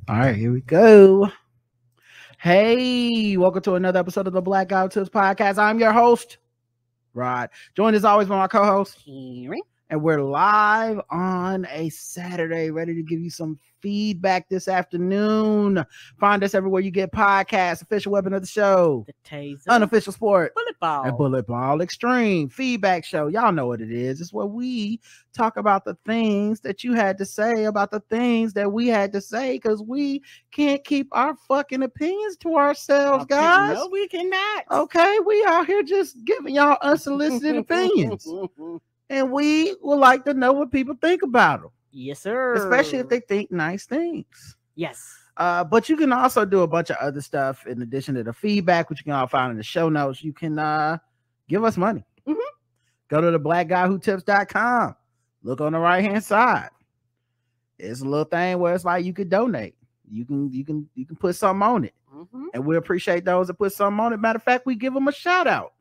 All right, here we go. Hey, welcome to another episode of the Blackout Tips Podcast. I'm your host, Rod. Joined as always by my co-host, Karen. and we're live on a Saturday, ready to give you some feedback this afternoon. Find us everywhere you get podcasts, official weapon of the show, The Taser. unofficial sport, Bullet Ball. and Bullet Ball Extreme feedback show. Y'all know what it is. It's where we talk about the things that you had to say about the things that we had to say, because we can't keep our fucking opinions to ourselves, Okay, guys. No, we cannot. Okay, we out here just giving y'all unsolicited opinions, and we would like to know what people think about them, Yes, sir. especially if they think nice things. Yes. But you can also do a bunch of other stuff in addition to the feedback, which you can all find in the show notes. You can give us money. Mhm. Go to the blackguywhotips.com. Look on the right hand side. It's a little thing where it's like you could donate. You can put something on it, and we appreciate those that put something on it. Matter of fact, we give them a shout out.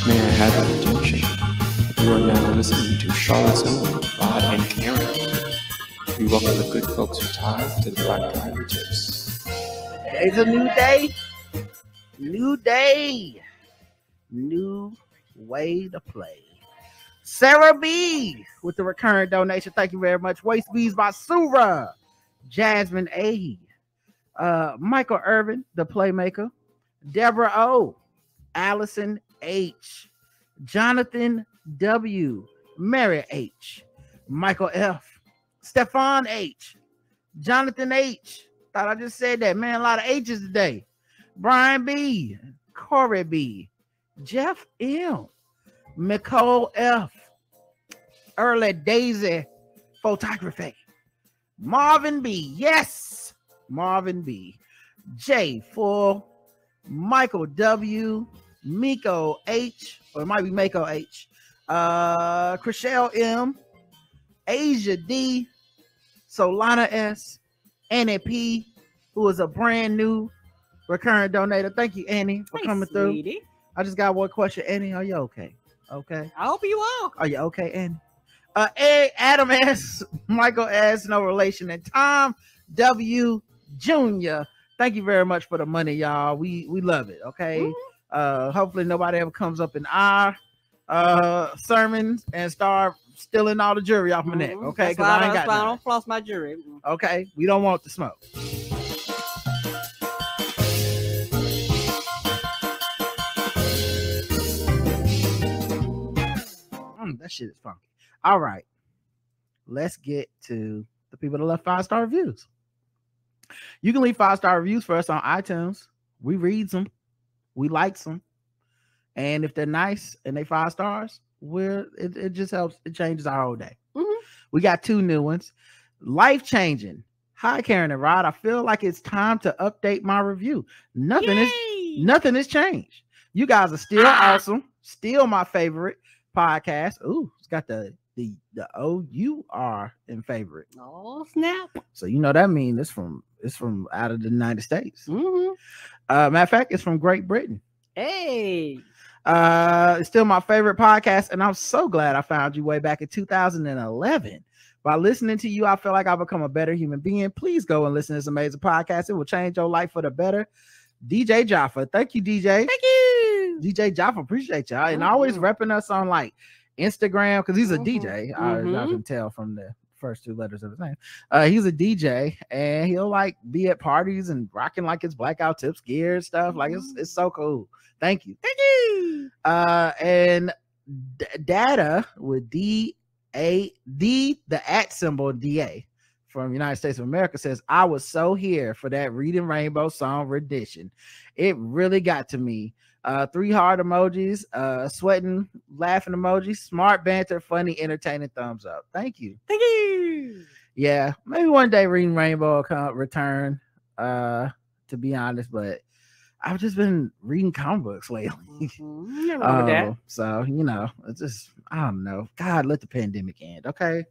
May I have your attention? You are now listening to Charlotte's Own, Rod and Karen. We welcome the good folks who tie to the Black Guy Who Tips. It's a new day. New day. New way to play. Sarah B with the recurrent donation. Thank you very much. Waist Bees by Sura. Jasmine A. Michael Irvin, the playmaker. Deborah O. Allison H. Jonathan W. Mary H. Michael F. Stefan H. Jonathan H. Thought I just said that. Man, a lot of H's today. Brian B. Corey B. Jeff M. Nicole F. Early Daisy Photography. Marvin B. Yes. Marvin B. J. Full. Michael W. Miko H. Or it might be Mako H. Chriselle M. Asia D. Solana S. Annie P. Who is a brand new recurrent donator. Thank you, Annie, for Hey, coming through. sweetie. I just got one question. Annie, are you okay? Okay. I hope you are. Are you okay, Annie? Adam S. Michael S. No relation. And Tom W. Jr. Thank you very much for the money, y'all. We love it. Okay. Hopefully nobody ever comes up in our sermons and start stealing all the jewelry off my neck. Okay. That's why, I ain't that's got why I none. don't floss my jewelry. Okay. We don't want the smoke. That shit is funky. All right. Let's get to the people that left 5-star reviews. You can leave 5-star reviews for us on iTunes. We read them. We like them. And if they're nice and they 5 stars, it just helps. It changes our whole day. We got 2 new ones. Life changing. Hi, Karen and Rod. I feel like it's time to update my review. Nothing has changed. You guys are still awesome. Still my favorite podcast. Ooh, it's got the OUR in favorite. Oh, snap. So you know that means it's from out of the United States. Matter of fact, it's from Great Britain. Hey. It's still my favorite podcast, and I'm so glad I found you way back in 2011. By listening to you, I feel like I've become a better human being. Please go and listen to this amazing podcast. It will change your life for the better. DJ Jaffa. Thank you, DJ. Thank you. DJ Jaffa, appreciate y'all. And always repping us on like Instagram, because he's a DJ. I can tell from the first 2 letters of his name. He's a DJ, and he'll like be at parties and rocking like his Blackout Tips gear and stuff. Like it's so cool. Thank you. Thank you. And Data with the @ DA from United States of America says, I was so here for that Reading Rainbow song rendition. It really got to me. 3 heart emojis, sweating, laughing emoji, smart banter, funny, entertaining thumbs up. Thank you. Thank you. Yeah, maybe one day Reading Rainbow will come return, to be honest, but I've just been reading comic books lately. So, you know, it's just, I don't know. God, let the pandemic end, okay?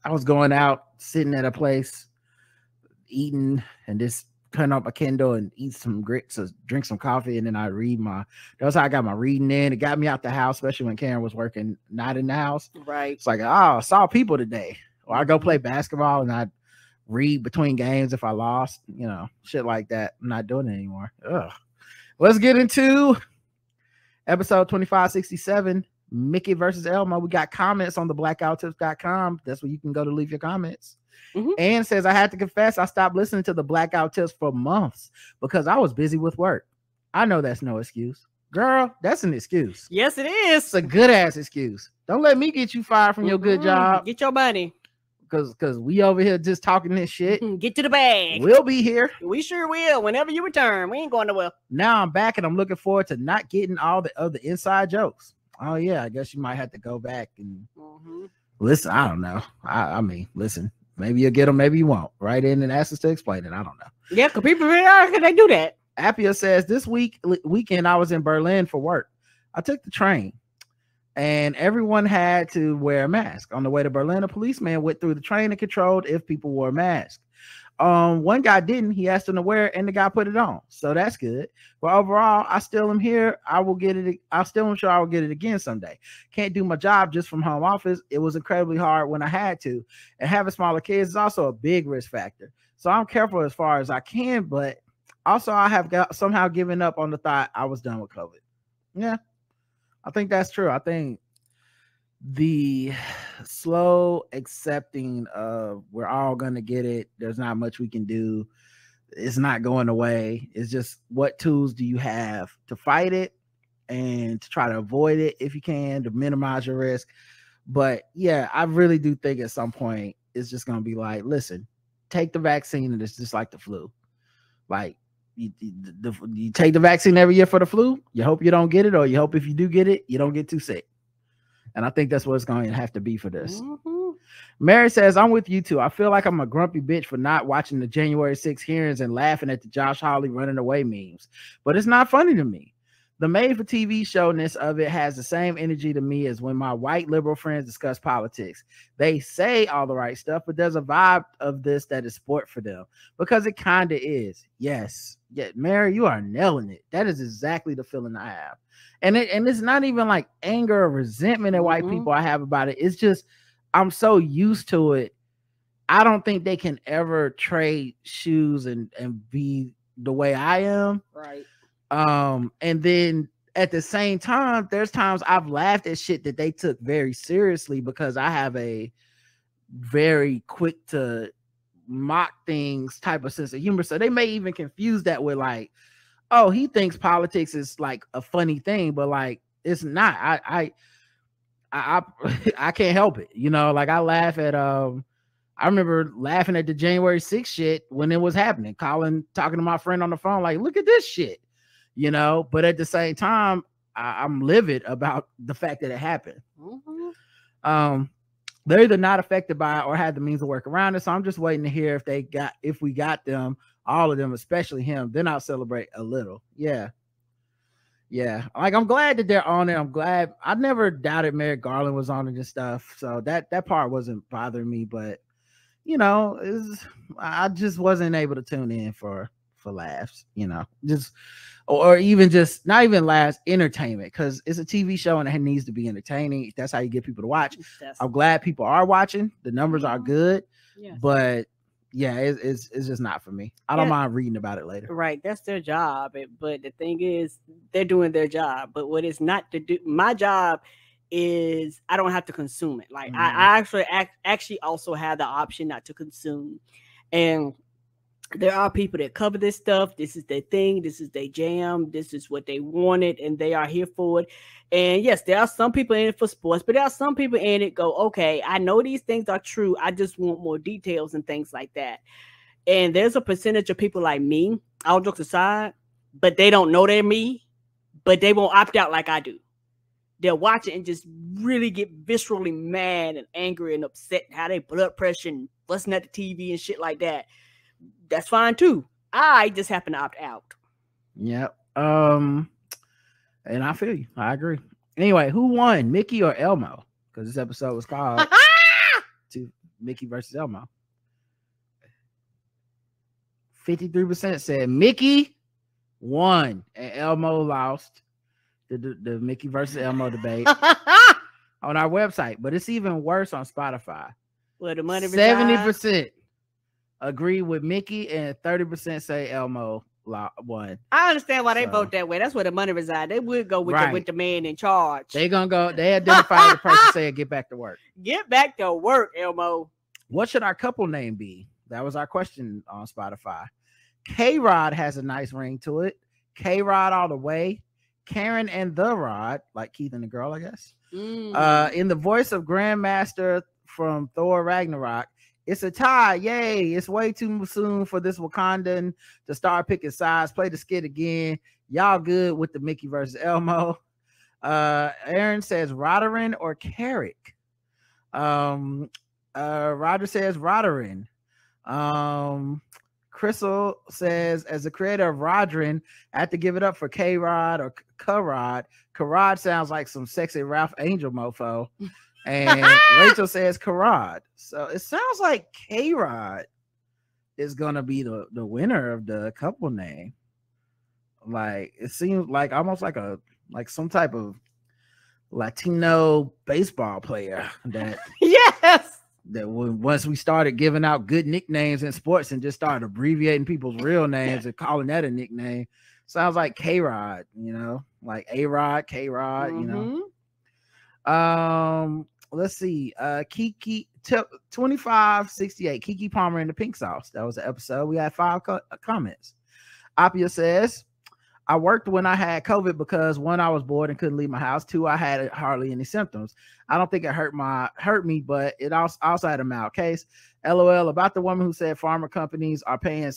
I was going out, sitting at a place, eating, and this turn up a Kindle and eat some grits or drink some coffee, and then I read that's how I got my reading in. It got me out the house, especially when Karen was working not in the house. Right. It's like, oh, I saw people today. Or I go play basketball and I read between games if I lost, shit like that. I'm not doing it anymore. Ugh. Let's get into episode 2567, Mickey versus Elmo. We got comments on the blackouttips.com. That's where you can go to leave your comments. Mhm. And says, I had to confess, I stopped listening to the Blackout Tips for months because I was busy with work. I know that's no excuse. Girl, that's an excuse. Yes, it is. It's a good ass excuse. Don't let me get you fired from your good job. Get your money. Because we over here just talking this shit. Get to the bag. We'll be here. We sure will. Whenever you return, we ain't going nowhere. Now I'm back and I'm looking forward to not getting all the other inside jokes. Oh yeah, I guess you might have to go back and listen. I don't know. I mean, listen. Maybe you'll get them, maybe you won't. Write in and ask us to explain it. I don't know. Yeah, because people really are. Can they do that? Appia says, this weekend I was in Berlin for work. I took the train and everyone had to wear a mask. On the way to Berlin, a policeman went through the train and controlled if people wore a mask. One guy didn't. He asked him to wear it and the guy put it on. So that's good. But overall, I still am here. I will get it. I still am sure I will get it again someday. Can't do my job just from home office. It was incredibly hard when I had to. And having smaller kids is also a big risk factor. So I'm careful as far as I can, but also I have somehow given up on the thought I was done with COVID. Yeah, I think that's true. I think the slow accepting of we're all gonna get it, there's not much we can do, it's not going away, it's just what tools do you have to fight it and to try to avoid it if you can, to minimize your risk. But yeah, I really do think at some point it's just gonna be like, listen, take the vaccine and it's just like the flu. Like you take the vaccine every year for the flu, you hope you don't get it, or you hope if you do get it, you don't get too sick. And I think that's what it's going to have to be for this. Mary says, I'm with you too. I feel like I'm a grumpy bitch for not watching the January 6th hearings and laughing at the Josh Hawley running away memes. But it's not funny to me. The made-for-TV showness of it has the same energy to me as when my white liberal friends discuss politics. They say all the right stuff, but there's a vibe of this that is sport for them. Because it kind of is. Yes. Yeah, Mary, you are nailing it. That is exactly the feeling I have. And it's not even like anger or resentment at white people I have about it. It's just I'm so used to it. I don't think they can ever trade shoes and be the way I am. Right. And then at the same time, there's times I've laughed at shit that they took very seriously because I have a very quick to mock things type of sense of humor. So they may even confuse that with like, oh, he thinks politics is like a funny thing, but like it's not. I can't help it. Like I laugh at I remember laughing at the January 6th shit when it was happening. Talking to my friend on the phone, like, look at this shit. But at the same time, I'm livid about the fact that it happened. They're either not affected by it or had the means to work around it. So I'm just waiting to hear if we got them, all of them, especially him, then I'll celebrate a little. Yeah. Like I'm glad that they're on it. I'm glad. I never doubted Merrick Garland was on it and stuff. So that part wasn't bothering me, but I just wasn't able to tune in for laughs, just or even just not even laughs, entertainment, because it's a TV show and it needs to be entertaining. That's how you get people to watch. I'm glad people are watching. The numbers are good, but yeah, it's just not for me. I don't mind reading about it later. Right, that's their job. But the thing is, they're doing their job. But what it's not to do, my job is I don't have to consume it. Like I actually also have the option not to consume, and there are people that cover this stuff. This is their thing. This is their jam. This is what they wanted, and they are here for it. And yes, there are some people in it for sports, but there are some people in it go, okay, I know these things are true. I just want more details and things like that. And there's a percentage of people like me, all jokes aside, but they don't know they're me, but they won't opt out like I do. They'll watch it and just really get viscerally mad and angry and upset, how they blood pressure and fussing at the TV and shit like that. That's fine too. I just happen to opt out. Yep. And I feel you. I agree. Anyway, who won, Mickey or Elmo? Because this episode was called to Mickey versus Elmo. 53% said Mickey won and Elmo lost the Mickey versus Elmo debate on our website. But it's even worse on Spotify. Well, the money 70% agree with Mickey and 30% say Elmo won. I understand why they vote that way. That's where the money resides. They would go with the man in charge. They gonna go. They identify the person saying get back to work. Get back to work, Elmo. What should our couple name be? That was our question on Spotify. K-Rod has a nice ring to it. K-Rod all the way. Karen and the Rod, like Keith and the girl, I guess. In the voice of Grandmaster from Thor Ragnarok, it's a tie. Yay. It's way too soon for this Wakandan to start picking sides. Play the skit again. Y'all good with the Mickey versus Elmo. Aaron says Rodderin or Carrick. Roger says Rodderin. Crystal says, as the creator of Rodderin, I have to give it up for K-Rod or K-Rod. K-Rod sounds like some sexy Ralph Angel mofo. And Rachel says K-Rod. So it sounds like K-Rod is gonna be the winner of the couple name. Like it seems like almost like some type of Latino baseball player that yes. That once we started giving out good nicknames in sports and just started abbreviating people's real names and calling that a nickname, sounds like K-Rod, like A-Rod, K-Rod, Let's see. Kiki 2568, Kiki Palmer in the pink sauce. That was the episode. We had 5 comments. Apia says, I worked when I had COVID because 1, I was bored and couldn't leave my house. 2, I had hardly any symptoms. I don't think it hurt me, but it also had a mild case. LOL about the woman who said pharma companies are paying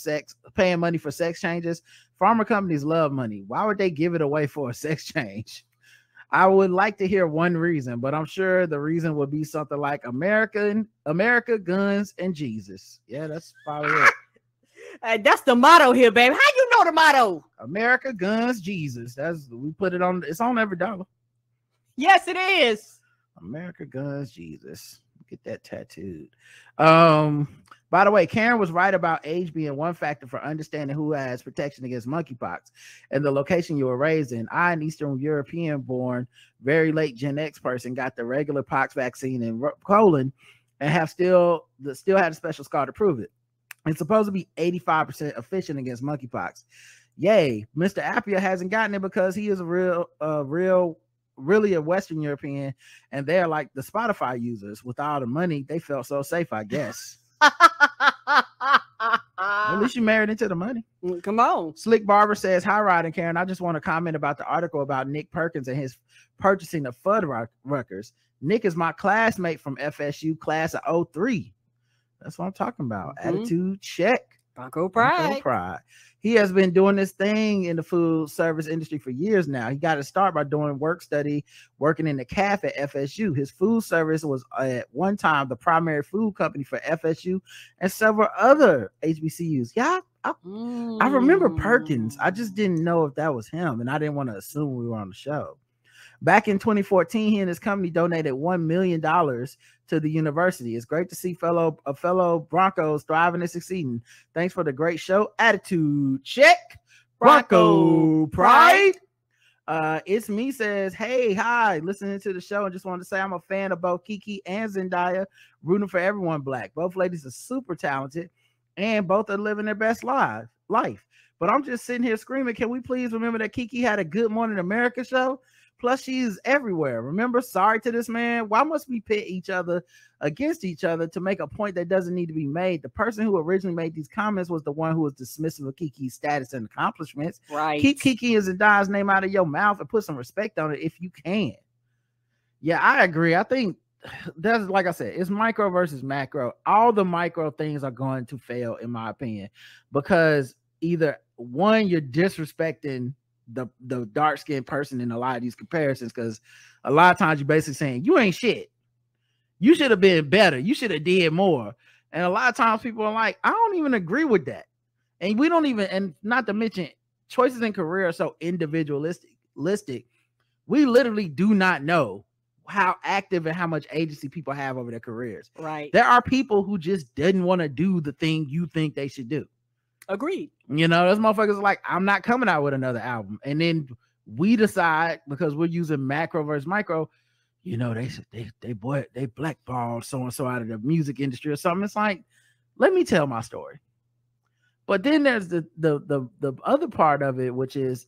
money for sex changes. Pharma companies love money. Why would they give it away for a sex change? I would like to hear one reason, but I'm sure the reason would be something like America, guns, and Jesus. Yeah, that's probably it. That's the motto here, baby. How you know the motto? America, guns, Jesus. We put it on. It's on every dollar. Yes, it is. America, guns, Jesus. Get that tattooed. By the way, Karen was right about age being one factor for understanding who has protection against monkeypox and the location you were raised in. I, an Eastern European born, very late Gen X person, got the regular pox vaccine in Poland and have still had a special scar to prove it. It's supposed to be 85% efficient against monkeypox. Yay. Mr. Appia hasn't gotten it because he is really a Western European, and they're like the Spotify users. With all the money, they felt so safe, I guess. At least you married into the money. Come on. Slick Barber says, hi, Rod and Karen. I just want to comment about the article about Nick Perkins and his purchasing of Fuddruckers. Nick is my classmate from FSU, class of 03. That's what I'm talking about. Attitude check. Bronco pride. He has been doing this thing in the food service industry for years now. He got to start by doing working in the cafe at FSU. His food service was at one time the primary food company for FSU and several other HBCUs. Yeah, I remember Perkins. I just didn't know if that was him, and I didn't want to assume we were on the show. Back in 2014, he and his company donated $1 million to the university. It's great to see fellow Broncos thriving and succeeding. Thanks for the great show. Attitude check. Bronco pride. It's me says, hey, hi, listening to the show and just wanted to say I'm a fan of both Kiki and Zendaya, rooting for everyone black. Both ladies are super talented and both are living their best life. But I'm just sitting here screaming, can we please remember that Kiki had a Good Morning America show? Plus, she's everywhere. Remember, sorry to this man. Why must we pit each other against each other to make a point that doesn't need to be made? The person who originally made these comments was the one who was dismissive of Kiki's status and accomplishments. Right. Keep Kiki and Zendaya's name out of your mouth and put some respect on it if you can. Yeah, I agree. I think that's, like I said, it's micro versus macro. All the micro things are going to fail, in my opinion, because either one, you're disrespecting the dark-skinned person in a lot of these comparisons, because a lot of times you're basically saying you ain't shit, you should have been better, you should have did more. And a lot of times people are like, I don't even agree with that. And we don't even, and not to mention choices in career are so individualistic. We literally do not know how active and how much agency people have over their careers. Right. There are people who just didn't want to do the thing you think they should do. Agreed. You know, those motherfuckers are like, I'm not coming out with another album. And then we decide, because we're using macro versus micro, you know, they blackballed so and so out of the music industry or something. It's like, let me tell my story. But then there's the other part of it, which is,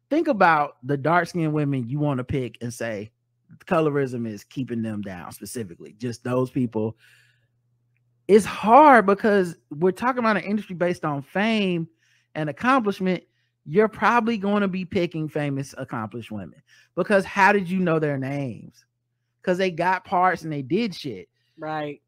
think about the dark-skinned women you want to pick and say colorism is keeping them down, specifically just those people. It's hard because we're talking about an industry based on fame and accomplishment. You're probably going to be picking famous, accomplished women, because how did you know their names? Because they got parts and they did shit. Right.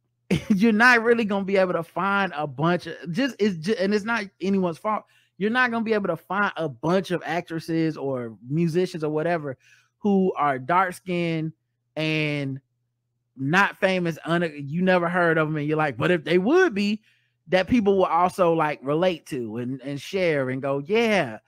You're not really going to be able to find a bunch of and it's not anyone's fault. You're not going to be able to find a bunch of actresses or musicians or whatever who are dark skinned and not famous. You never heard of them, and you're like, but if they would be, that people will also like relate to and share and go, yeah.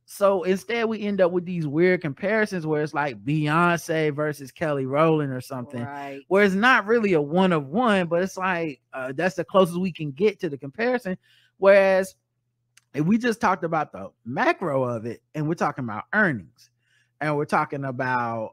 So instead, we end up with these weird comparisons where it's like Beyonce versus Kelly Rowland or something, right, where it's not really a one of one, but it's like that's the closest we can get to the comparison. Whereas if we just talked about the macro of it, and we're talking about earnings, and we're talking about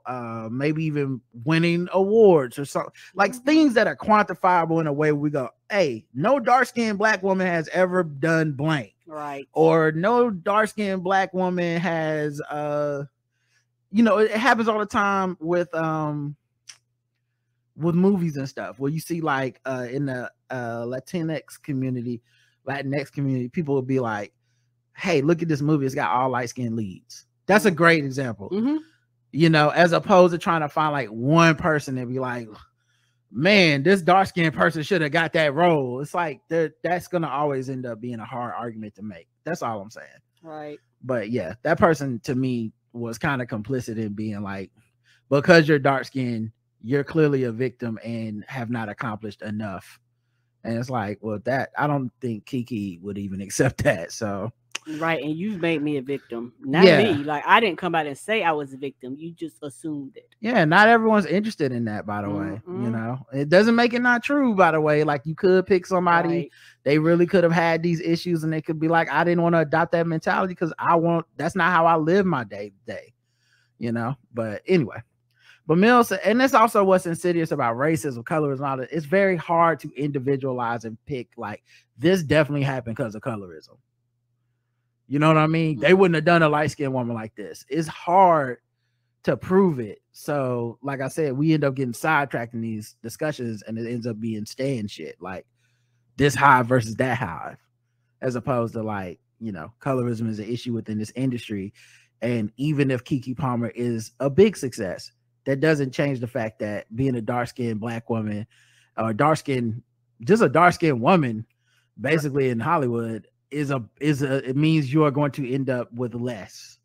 maybe even winning awards or something, like things that are quantifiable in a way we go, hey, no dark-skinned Black woman has ever done blank. Right. Or no dark-skinned Black woman has it happens all the time with movies and stuff, where you see like in the Latinx community, people will be like, hey, look at this movie, it's got all light-skinned leads. That's a great example. You know, as opposed to trying to find like one person and be like, man, this dark-skinned person should have got that role. It's like that's gonna always end up being a hard argument to make. That's all I'm saying. Right. But yeah, that person to me was kind of complicit in being like, because you're dark-skinned, you're clearly a victim and have not accomplished enough. And it's like, well, that I don't think Kiki would even accept that. So right, and you've made me a victim, not me. Like, I didn't come out and say I was a victim. You just assumed it. Yeah, not everyone's interested in that, by the way. You know, it doesn't make it not true, by the way. Like, you could pick somebody, they really could have had these issues, and they could be like, I didn't want to adopt that mentality because that's not how I live my day to day. You know, but anyway. But Mills, and that's also what's insidious about racism, colorism, all that. It's very hard to individualize and pick like, this definitely happened because of colorism. You know what I mean? They wouldn't have done a light-skinned woman like this. It's hard to prove it. So, like I said, we end up getting sidetracked in these discussions, and it ends up being staying shit, like this hive versus that hive, as opposed to like, you know, colorism is an issue within this industry. And even if Keke Palmer is a big success, that doesn't change the fact that being a dark-skinned Black woman, or just a dark-skinned woman, basically in Hollywood, it means you are going to end up with less.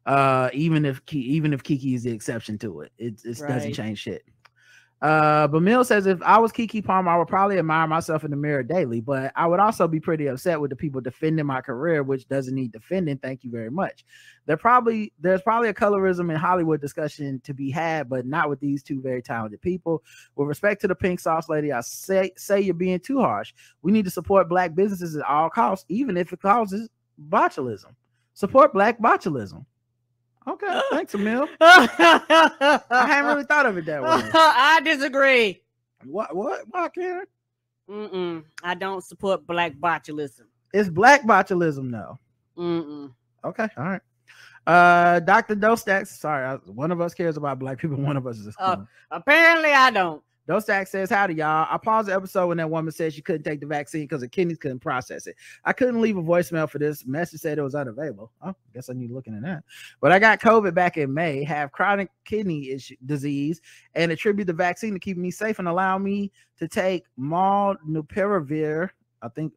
Even if Keke is the exception to it, it doesn't change shit. But Mill says, if I was Keke Palmer, I would probably admire myself in the mirror daily, but I would also be pretty upset with the people defending my career, which doesn't need defending. Thank you very much. There's probably a colorism in Hollywood discussion to be had, but not with these two very talented people. With respect to the pink sauce lady, I say you're being too harsh. We need to support Black businesses at all costs, even if it causes botulism. Support Black botulism. Okay, thanks, Emil. I haven't really thought of it that way. I disagree. What? Why, Karen? I don't support Black botulism. It's Black botulism, though. Okay, all right. Dr. Dostax, sorry, one of us cares about Black people, one of us is apparently I don't. Dostax says, howdy, y'all. I paused the episode when that woman said she couldn't take the vaccine because her kidneys couldn't process it. I couldn't leave a voicemail for this. Message said it was unavailable. Oh, I guess I need looking at that. But I got COVID back in May, have chronic kidney disease, and attribute the vaccine to keep me safe and allow me to take molnupiravir. I think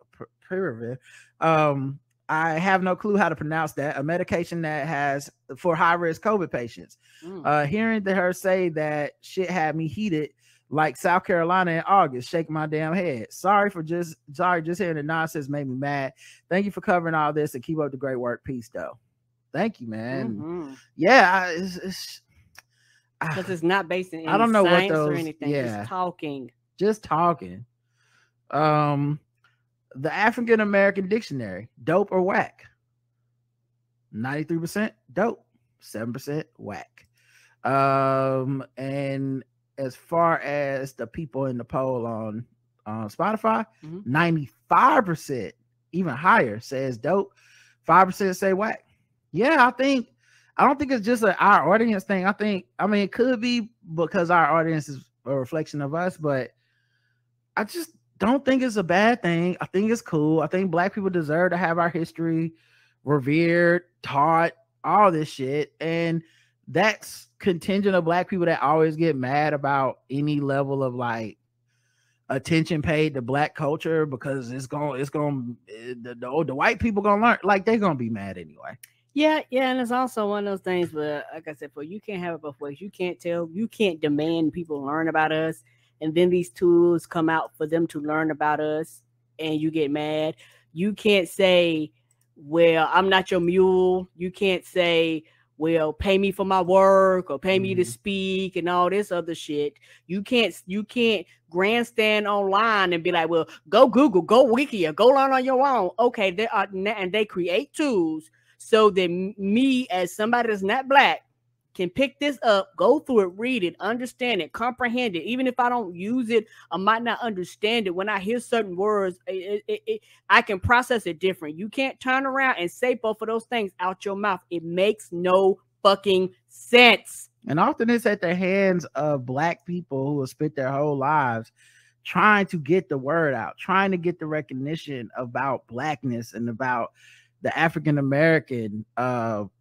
Piravir. I have no clue how to pronounce that. A medication that has for high-risk COVID patients. Hearing her say that shit had me heated like South Carolina in August, shaking my damn head. Sorry, just hearing the nonsense made me mad. Thank you for covering all this and keep up the great work. Peace, though. Thank you, man. Yeah, it's because it's not based in any I don't know science what those, or anything. Yeah, just talking. Just talking. The African American Dictionary, dope or whack? 93% dope, 7% whack. And as far as the people in the poll on Spotify, 95%, even higher, says dope. 5% say whack. Yeah, I don't think it's just our audience thing. I mean, it could be because our audience is a reflection of us, but I just don't think it's a bad thing. I think it's cool. I think Black people deserve to have our history revered, taught, all this shit. And that's contingent of Black people that always get mad about any level of like attention paid to Black culture, because the white people gonna learn, like they're gonna be mad anyway. Yeah, and it's also one of those things where, like I said, you can't have it both ways. You can't demand people learn about us, and then these tools come out for them to learn about us, and you get mad. You can't say, well, I'm not your mule. You can't say, well, pay me for my work or pay me to speak and all this other shit. You can't grandstand online and be like, well, go Google, go Wiki, or go learn on your own. Okay, they create tools so that me, as somebody that's not Black, can pick this up, go through it, read it, understand it, comprehend it. Even if I don't use it, I might not understand it. When I hear certain words, I can process it different. You can't turn around and say both of those things out your mouth. It makes no fucking sense. And often it's at the hands of Black people who have spent their whole lives trying to get the word out, trying to get the recognition about Blackness and about the African American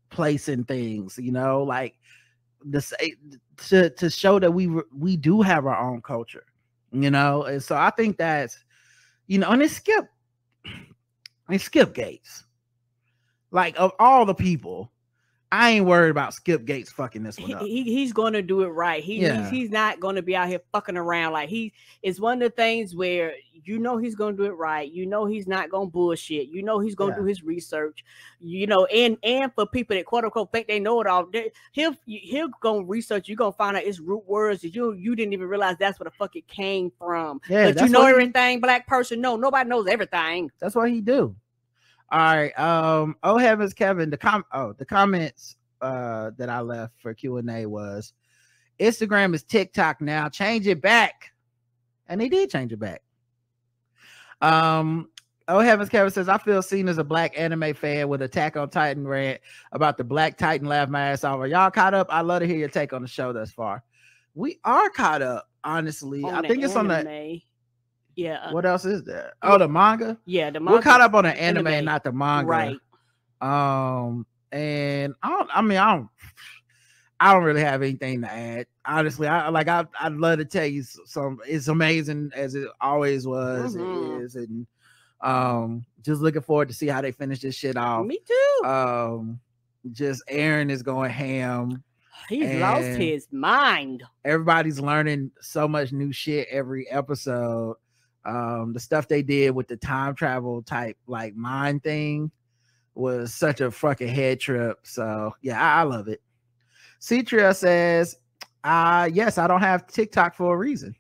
place in things, you know, like to show that we do have our own culture, you know. And so I think that's, you know, and it's Skip Gates. Like, of all the people, I ain't worried about Skip Gates fucking this one up. He's going to do it right. He's not going to be out here fucking around. Like, it's one of the things where, you know, he's going to do it right. You know, he's not going to bullshit. You know, he's going to do his research, you know, and for people that quote unquote think they know it all, he'll go research. You're going to find out its root words that you didn't even realize that's where the fuck it came from. Yeah, but you know everything, Black person. No, nobody knows everything. That's what he do. All right. Oh heavens, Kevin. The comments that I left for Q&A was, Instagram is TikTok now. Change it back. And they did change it back. Oh heavens, Kevin says, I feel seen as a Black anime fan with Attack on Titan rant about the Black Titan laugh my ass off. Are y'all caught up? I'd love to hear your take on the show thus far. We are caught up, honestly. I think it's on the... Yeah. What else is there? Oh, the manga? Yeah, the manga. We're caught up on the anime, not the manga. Right. And I don't really have anything to add. Honestly, I'd love to tell you some. It's amazing as it always was. It is, and just looking forward to see how they finish this shit off. Me too. Just Aaron is going ham. He's lost his mind. Everybody's learning so much new shit every episode. The stuff they did with the time travel type like mind thing was such a fucking head trip. So yeah, I love it. Citria says, yes, I don't have TikTok for a reason.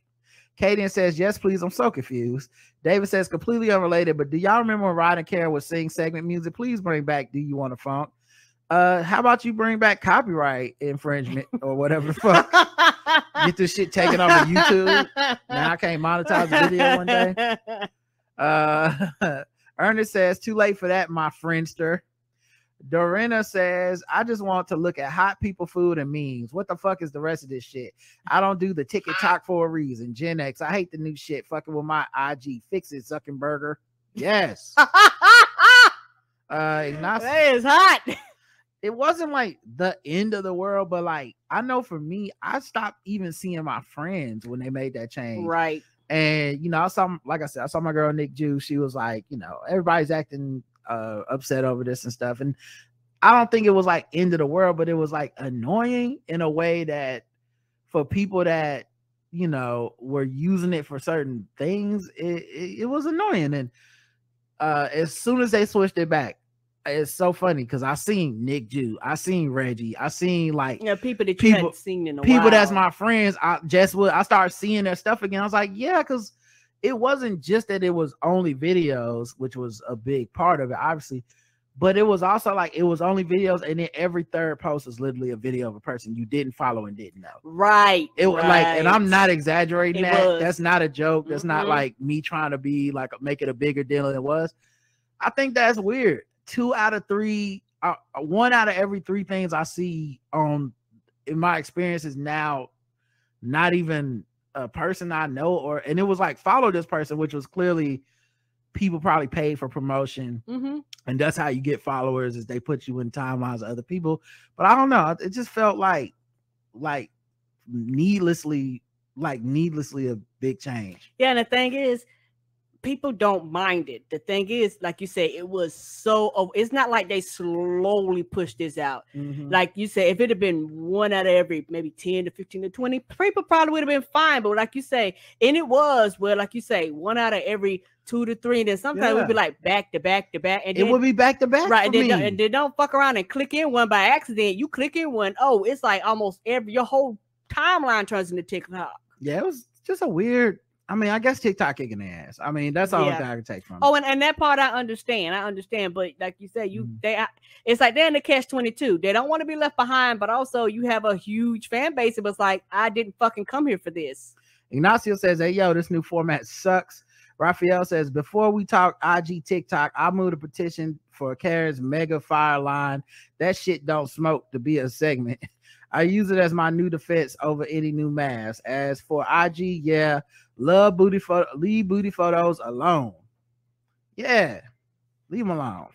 Kaden says, yes, please. I'm so confused. David says, completely unrelated, but do y'all remember when Rod and Karen would sing segment music? Please bring back Do You Want to Funk? How about you bring back copyright infringement or whatever the fuck? Get this shit taken off of YouTube. Now I can't monetize the video one day. Ernest says, too late for that, my friendster. Dorina says, I just want to look at hot people food and memes. What the fuck is the rest of this shit? I don't do the TikTok for a reason. Gen X, I hate the new shit. Fucking with my IG. Fix it, Zuckerberger. Yes. That is hot. It wasn't like the end of the world, but like, I know for me, I stopped even seeing my friends when they made that change. Right. And, you know, I saw my girl, Nick Jew. She was like, you know, everybody's acting upset over this and stuff. And I don't think it was like end of the world, but it was like annoying in a way that for people that, you know, were using it for certain things, it was annoying. And as soon as they switched it back, it's so funny because I seen Nick Jew, I seen Reggie, I seen like people that you hadn't seen in a while. People that's my friends. I started seeing their stuff again. I was like, yeah, because it wasn't just that it was only videos, which was a big part of it, obviously, but it was also like it was only videos, and then every third post was literally a video of a person you didn't follow and didn't know. Right. It was like, and I'm not exaggerating It that. was. That's not a joke. That's not Mhm. like me trying to be like make it a bigger deal than it was. I think that's weird. 2 out of 3, 1 out of every 3 things I see on in my experience is now not even a person I know, and it was like follow this person, which was clearly people probably paid for promotion, and that's how you get followers, is they put you in timelines of other people. But I don't know, it just felt like needlessly a big change. Yeah, and the thing is, people don't mind it. The thing is, like you say, it was so. It's not like they slowly pushed this out. Like you say, if it had been 1 out of every maybe 10 to 15 to 20, people probably would have been fine. But like you say, and it was where, like you say, 1 out of every 2 to 3, and then sometimes it would be like back to back to back, and then, it would be back to back, right? For me. And then don't fuck around and click in one by accident. You click in one, oh, it's like almost your whole timeline turns into TikTok. Yeah, it was just a weird. I mean, I guess TikTok kicking their ass. I mean, that's all I can take from it. Oh, and that part I understand, but like you said, it's like they're in the catch-22. They don't want to be left behind, but also you have a huge fan base. It was like, I didn't fucking come here for this. Ignacio says, hey, yo, this new format sucks. Raphael says, before we talk IG TikTok, I moved a petition for Karen's Mega Fire line. That shit don't smoke to be a segment. I use it as my new defense over any new mask. As for IG, yeah, leave booty photos alone. Yeah, leave them alone.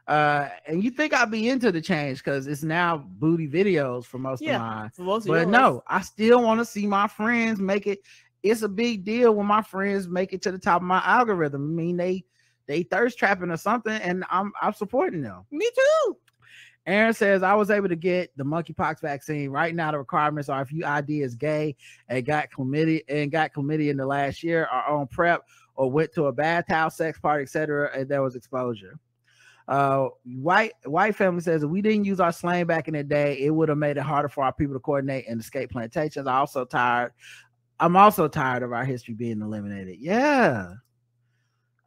And you think I'd be into the change because it's now booty videos for most of mine. But no, I still want to see my friends make it. It's a big deal when my friends make it to the top of my algorithm. I mean, they thirst trapping or something, and I'm supporting them. Me too. Aaron says, I was able to get the monkeypox vaccine. Right now, the requirements are if you ID is gay and got chlamydia in the last year, or on PrEP, or went to a bathhouse, sex party, etc., and there was exposure. White family says, if we didn't use our slang back in the day, it would have made it harder for our people to coordinate and escape plantations. I'm also tired of our history being eliminated. Yeah.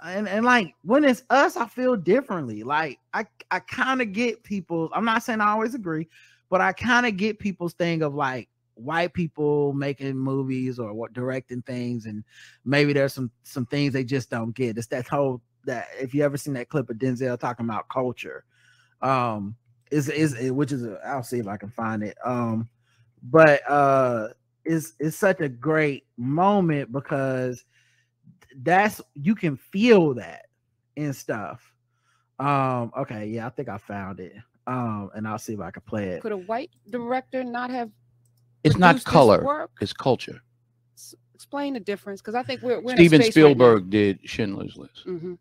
And like when it's us, I feel differently. Like I kind of get people. I'm not saying I always agree, but I kind of get people's thing of like white people making movies or directing things, and maybe there's some things they just don't get. It's that if you ever seen that clip of Denzel talking about culture, I'll see if I can find it. But it's such a great moment because you can feel that and stuff. Okay, yeah, I think I found it. And I'll see if I can play it. Could a white director not have? It's not color, it's culture. Explain the difference, because I think we're Steven Spielberg did Schindler's List. Mm-hmm.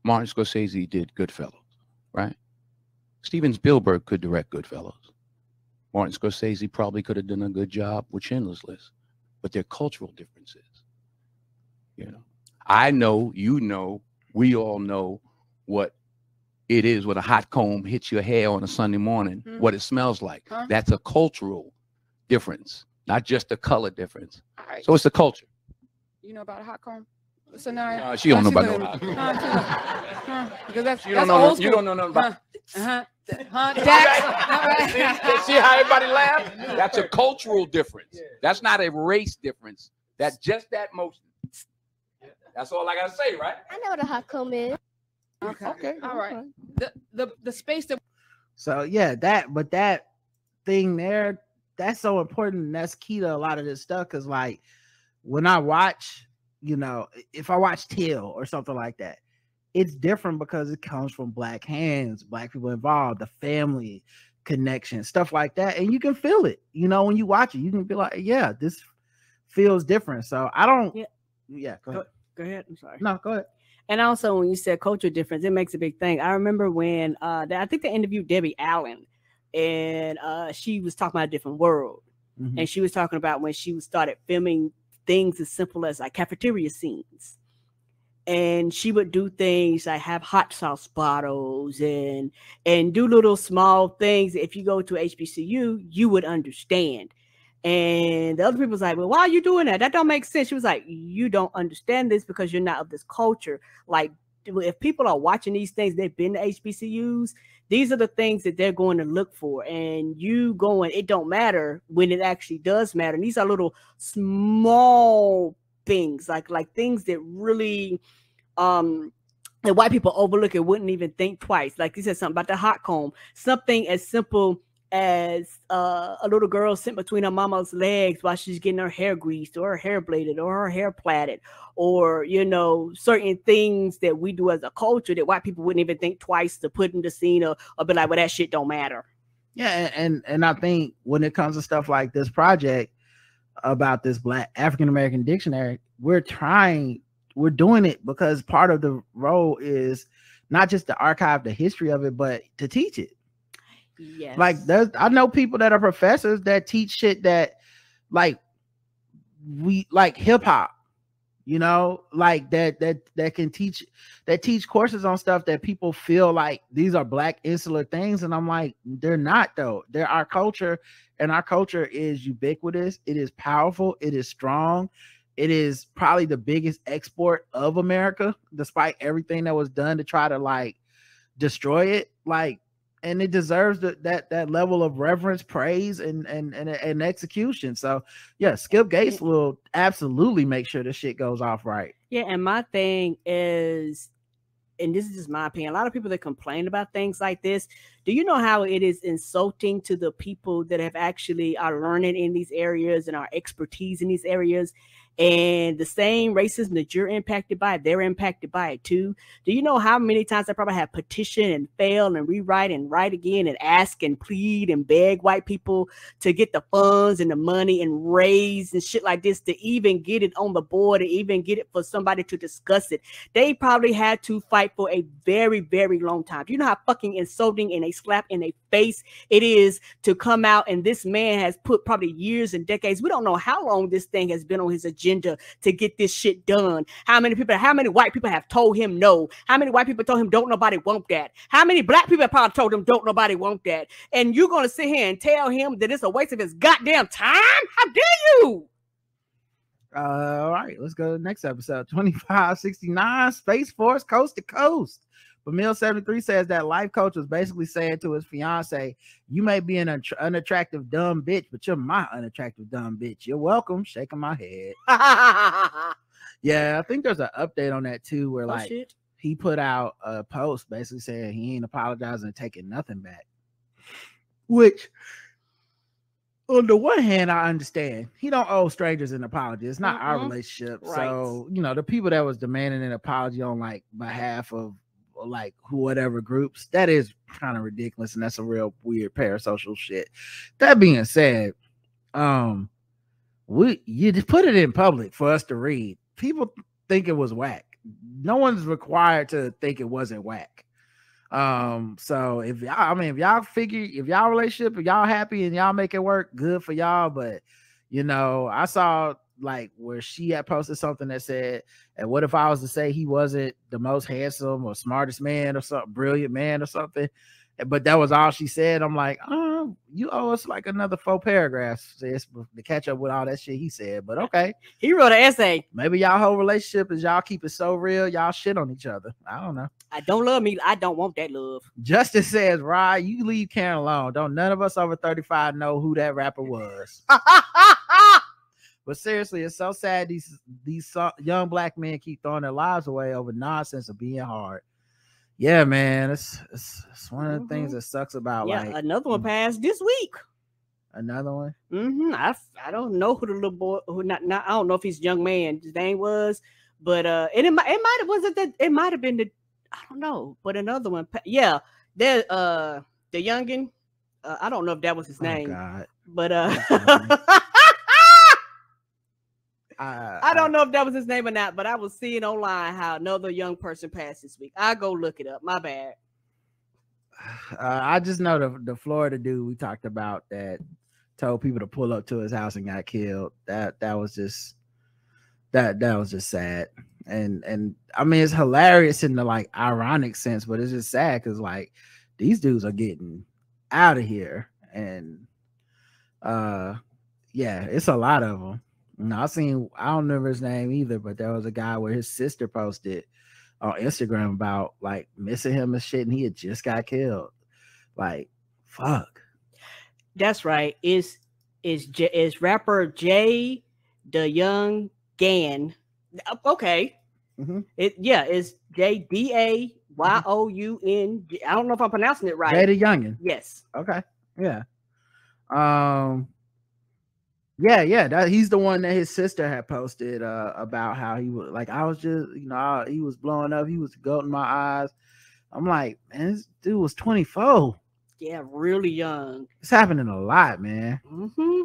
Martin Scorsese did Goodfellas, right? Steven Spielberg could direct Goodfellas. Martin Scorsese probably could have done a good job with Schindler's List, but they're cultural differences. You know, I know, you know, we all know what it is when a hot comb hits your hair on a Sunday morning, what it smells like. Huh? That's a cultural difference, not just a color difference. Right. So it's the culture. You know about a hot comb? So now She don't know about no hot comb. Because that's You don't know. You don't know nothing about. See how everybody laugh? That's a cultural difference. That's not a race difference. That's just that motion. That's all I gotta say, right? I know what a hot comb is. Okay. All right. The space that. So yeah, that thing there, that's so important, and that's key to a lot of this stuff. Because like when I watch, you know, if I watch Till or something like that, it's different because it comes from Black hands, Black people involved, the family connection, stuff like that, and you can feel it. You know, when you watch it, you can be like, yeah, this feels different. So I don't. Yeah. Go ahead. Go ahead. I'm sorry. No, go ahead. And also, when you said culture difference, it makes a big thing. I remember when I think they interviewed Debbie Allen, and she was talking about a different world, and she was talking about when she started filming things as simple as like cafeteria scenes, and she would do things like have hot sauce bottles and do little small things. If you go to HBCU, you would understand. And the other people was like, well, why are you doing that? That don't make sense. She was like, you don't understand this because you're not of this culture. Like, if people are watching these things, they've been to HBCUs, these are the things that they're going to look for. And you going, it don't matter when it actually does matter. And these are little small things, like things that really and white people overlook it, wouldn't even think twice. Like you said something about the hot comb, something as simple as a little girl sitting between her mama's legs while she's getting her hair greased or her hair bladed or her hair plaited, or, you know, certain things that we do as a culture that white people wouldn't even think twice to put in the scene or be like, well, that shit don't matter. Yeah, and I think when it comes to stuff like this project about this Black African American dictionary, we're doing it because part of the role is not just to archive the history of it, but to teach it. Yes. Like I know people that are professors that teach shit that like we like hip hop, you know, like that can teach courses on stuff that people feel like these are Black insular things. And I'm like, they're not though. They're our culture, and our culture is ubiquitous. It is powerful. It is strong. It is probably the biggest export of America, despite everything that was done to try to like destroy it. Like, and it deserves that level of reverence, praise, and execution. So yeah, Skip Gates will absolutely make sure the shit goes off right. Yeah, and my thing is, and this is just my opinion, a lot of people that complain about things like this, do you know how it is insulting to the people that have actually are learning in these areas and our expertise in these areas? And the same racism that you're impacted by, they're impacted by it too. Do you know how many times I probably have petition and fail and rewrite and write again and ask and plead and beg white people to get the funds and the money and raise and shit like this to even get it on the board and even get it for somebody to discuss it? They probably had to fight for a very, very long time. Do you know how fucking insulting and a slap in the face it is to come out, and this man has put probably years and decades, we don't know how long this thing has been on his agenda to get this shit done. How many white people have told him no? How many white people told him don't nobody want that? How many Black people have probably told him don't nobody want that? And you're gonna sit here and tell him that it's a waste of his goddamn time? How dare you? All right, let's go to the next episode. 2569 Space Force Coast to Coast. But Mill73 says that life coach was basically saying to his fiance, you may be an unattractive dumb bitch, but you're my unattractive dumb bitch. You're welcome. Shaking my head. Yeah, I think there's an update on that too, where like he put out a post basically saying he ain't apologizing and taking nothing back. Which, on the one hand, I understand. He don't owe strangers an apology. It's not our relationship. Right. So, you know, the people that was demanding an apology on like behalf of like whatever groups, that is kind of ridiculous, and that's a real weird parasocial shit. That being said, you just put it in public for us to read. People think it was whack. No one's required to think it wasn't whack. So if y'all figure, if y'all relationship, if y'all happy and y'all make it work, good for y'all. But you know, I saw like where she had posted something that said, and what if I was to say he wasn't the most handsome or smartest man or something, brilliant man or something, but that was all she said. I'm like, you owe us like another 4 paragraphs to catch up with all that shit he said. But okay, he wrote an essay. Maybe y'all whole relationship is y'all keep it so real, y'all shit on each other. I don't know. I don't love me. I don't want that love. Justice says, Rod, you leave Karen alone. Don't none of us over 35 know who that rapper was. But seriously, it's so sad these young Black men keep throwing their lives away over nonsense of being hard. Yeah, man, it's one of the things that sucks about like another one passed this week. Another one. I don't know who the little boy who not I don't know if he's a young man his name was, but it might have been the I don't know, but another one. Yeah, there the youngin. I don't know if that was his name. God. But I don't know if that was his name or not, but I was seeing online how another young person passed this week. I'll go look it up. My bad. I just know the Florida dude we talked about that told people to pull up to his house and got killed. That was just sad. And I mean, it's hilarious in the like ironic sense, but it's just sad because like these dudes are getting out of here. And Yeah, it's a lot of them. I don't remember his name either, but there was a guy where his sister posted on Instagram about like missing him and shit, and he had just got killed. Like, fuck. That's right. Is rapper Jay the Young Gan? Okay. Mm-hmm. It's JDAYOUN. I don't know if I'm pronouncing it right. Jay the Youngin. Yes. Okay. Yeah. Yeah. He's the one that his sister had posted about how he was like, I was just, he was blowing up. He was goating my eyes. I'm like, man, this dude was 24. Yeah, really young. It's happening a lot, man. Mm-hmm.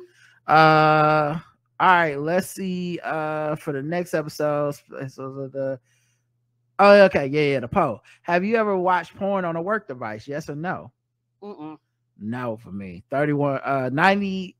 All right, let's see. For the next episode, the poll. Have you ever watched porn on a work device? Yes or no? No for me. 91%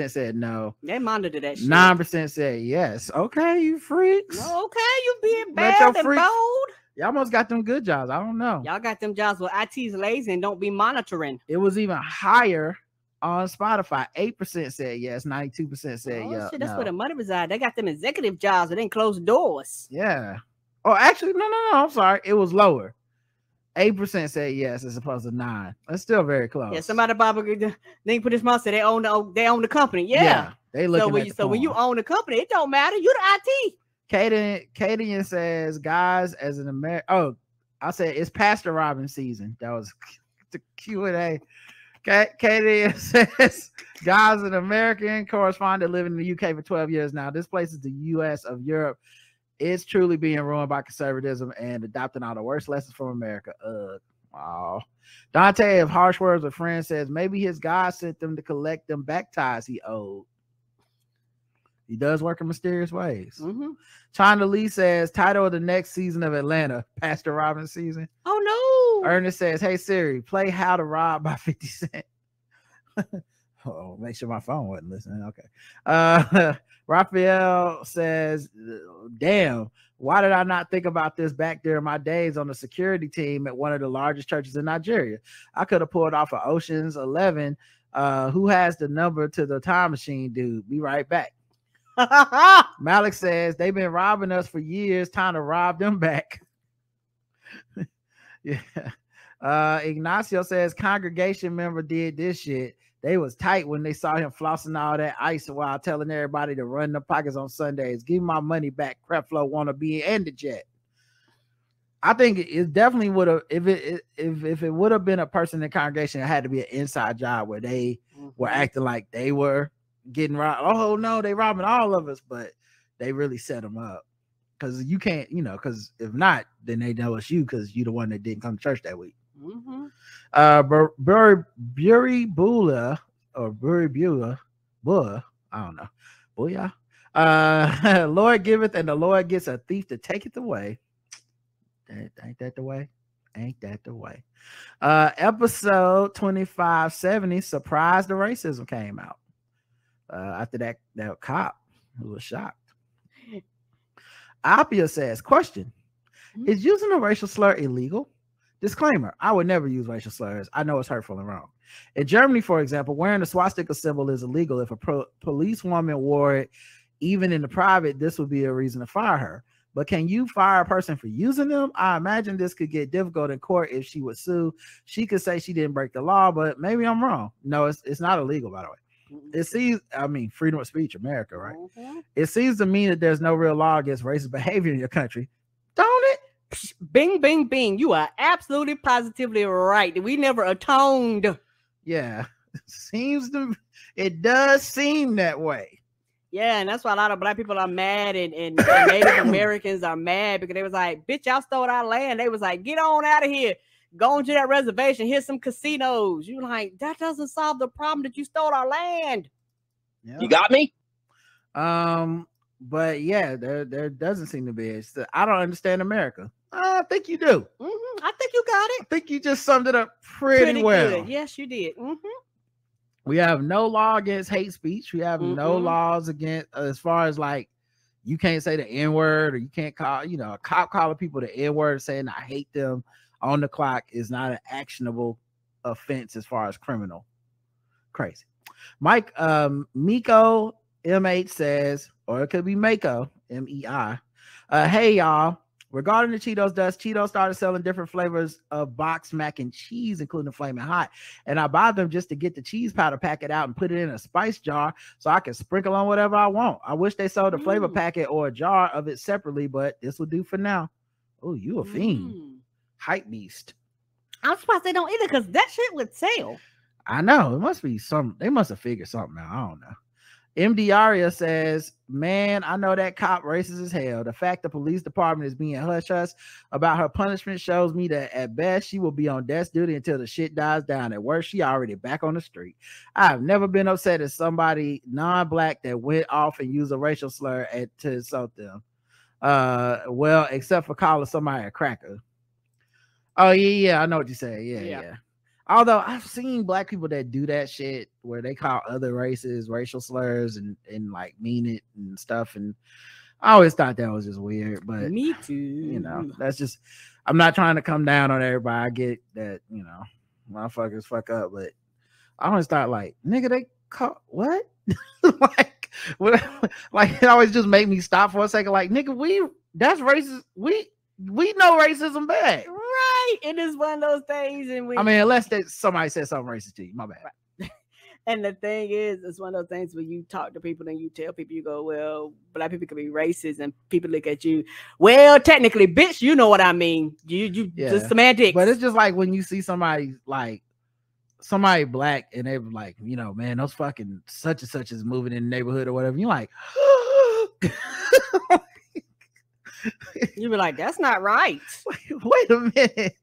said no. They monitor that shit. 9% said yes. Okay, you freaks. No, okay, you being bad and bold. Y'all almost got them good jobs. I don't know. Y'all got them jobs where IT's lazy and don't be monitoring. It was even higher on Spotify. 8% said yes. 92% said yeah. Shit, that's where the money resides. They got them executive jobs that didn't close doors. Yeah. Oh, actually, no. I'm sorry. It was lower. 8% said yes as opposed to 9%. That's still very close. Yeah, somebody they put his mouth said they own the company. Yeah. They looking so when you own the company, it don't matter. You the IT. Kaden says, guys, as an American. Oh, I said it's Pastor Robin season. That was the Q&A. Kaden says, guys, an American correspondent living in the UK for 12 years now. This place is the US of Europe. It's truly being ruined by conservatism and adopting all the worst lessons from America. Wow. Dante of Harsh Words with Friends says maybe his God sent them to collect them back ties he owed. He does work in mysterious ways. Mm-hmm. China Lee says title of the next season of Atlanta, Pastor Robin season. Oh no. Ernest says, hey Siri, play How to Rob by 50 Cent. Oh, make sure my phone wasn't listening. Okay. Raphael says, damn, why did I not think about this back during my days on the security team at one of the largest churches in Nigeria? I could have pulled off an Ocean's 11. Who has the number to the time machine, dude? Be right back. Malik says they've been robbing us for years. Time to rob them back. Yeah. Ignacio says congregation member did this shit. They was tight when they saw him flossing all that ice while telling everybody to run the pockets on Sundays. Give my money back, Creflo wannabe and the jet. I think it definitely would have if it would have been a person in the congregation. It had to be an inside job where they were acting like they were getting robbed. Oh no, they robbing all of us, but they really set them up because you can't, because if not, then they know it's you because you're the one that didn't come to church that week. Mm-hmm. Buri Bula or Buri Bula, I don't know. Booyah. Lord giveth and the Lord gets a thief to take it away. Ain't that the way? Ain't that the way? Episode 2570, Surprise the Racism came out. After that cop who was shocked. Apia says, question, is using a racial slur illegal? Disclaimer, I would never use racial slurs. I know it's hurtful and wrong. In Germany, for example, wearing a swastika symbol is illegal. If a police woman wore it, even in the private, this would be a reason to fire her. But can you fire a person for using them? I imagine this could get difficult in court if she would sue. She could say she didn't break the law, but maybe I'm wrong. No, it's not illegal, by the way. It seems, freedom of speech, America, right? Mm-hmm. It seems to me that there's no real law against racist behavior in your country. Don't it? Bing, bing, bing. You are absolutely positively right. We never atoned. Yeah. It does seem that way. Yeah, and that's why a lot of black people are mad and Native Americans are mad because they was like, bitch, y'all stole our land. They was like, get on out of here. Go into that reservation. Here's some casinos. You're like, that doesn't solve the problem that you stole our land. Yeah. You got me? But yeah, there doesn't seem to be. I don't understand America. I think you do. Mm-hmm. I think you got it. I think you just summed it up pretty well. Good. Yes, you did. Mm-hmm. We have no law against hate speech. We have no laws against, as far as like, you can't say the N-word or you can't call, a cop calling people the N-word saying I hate them on the clock is not an actionable offense as far as criminal. Crazy. Mike Miko M8 says, or it could be Mako MEI. Hey y'all. Regarding the Cheetos dust, Cheetos started selling different flavors of box mac and cheese, including Flaming Hot. And I buy them just to get the cheese powder packet out and put it in a spice jar so I can sprinkle on whatever I want. I wish they sold a flavor packet or a jar of it separately, but this will do for now. Oh, you a fiend. Hype beast. I'm surprised they don't either because that shit would sell. I know. It must be they must have figured something out. I don't know. MD Aria says, man, I know that cop racist as hell. The fact the police department is being hush-hush about her punishment shows me that at best she will be on desk duty until the shit dies down. At worst, she already back on the street. I have never been upset at somebody non-black that went off and used a racial slur to insult them. Well, except for calling somebody a cracker. Oh, yeah, I know what you say. Yeah. Although I've seen black people that do that shit where they call other races racial slurs and like mean it and stuff. And I always thought that was just weird. But me too. You know, that's just, I'm not trying to come down on everybody. I get that, you know, motherfuckers fuck up. But I always thought like, nigga, they call what? like it always just make me stop for a second. Like, nigga, that's racist. We know racism bad. Right. It is one of those things. And unless somebody said something racist to you. My bad. Right. And the thing is, it's one of those things where you talk to people and you tell people, you go, well, black people can be racist, and people look at you, well, technically, bitch, you know what I mean. You just semantics. But it's just like when you see somebody black and they're like, you know, man, those fucking such and such is moving in the neighborhood or whatever. You're like, you be like, that's not right. Wait a minute.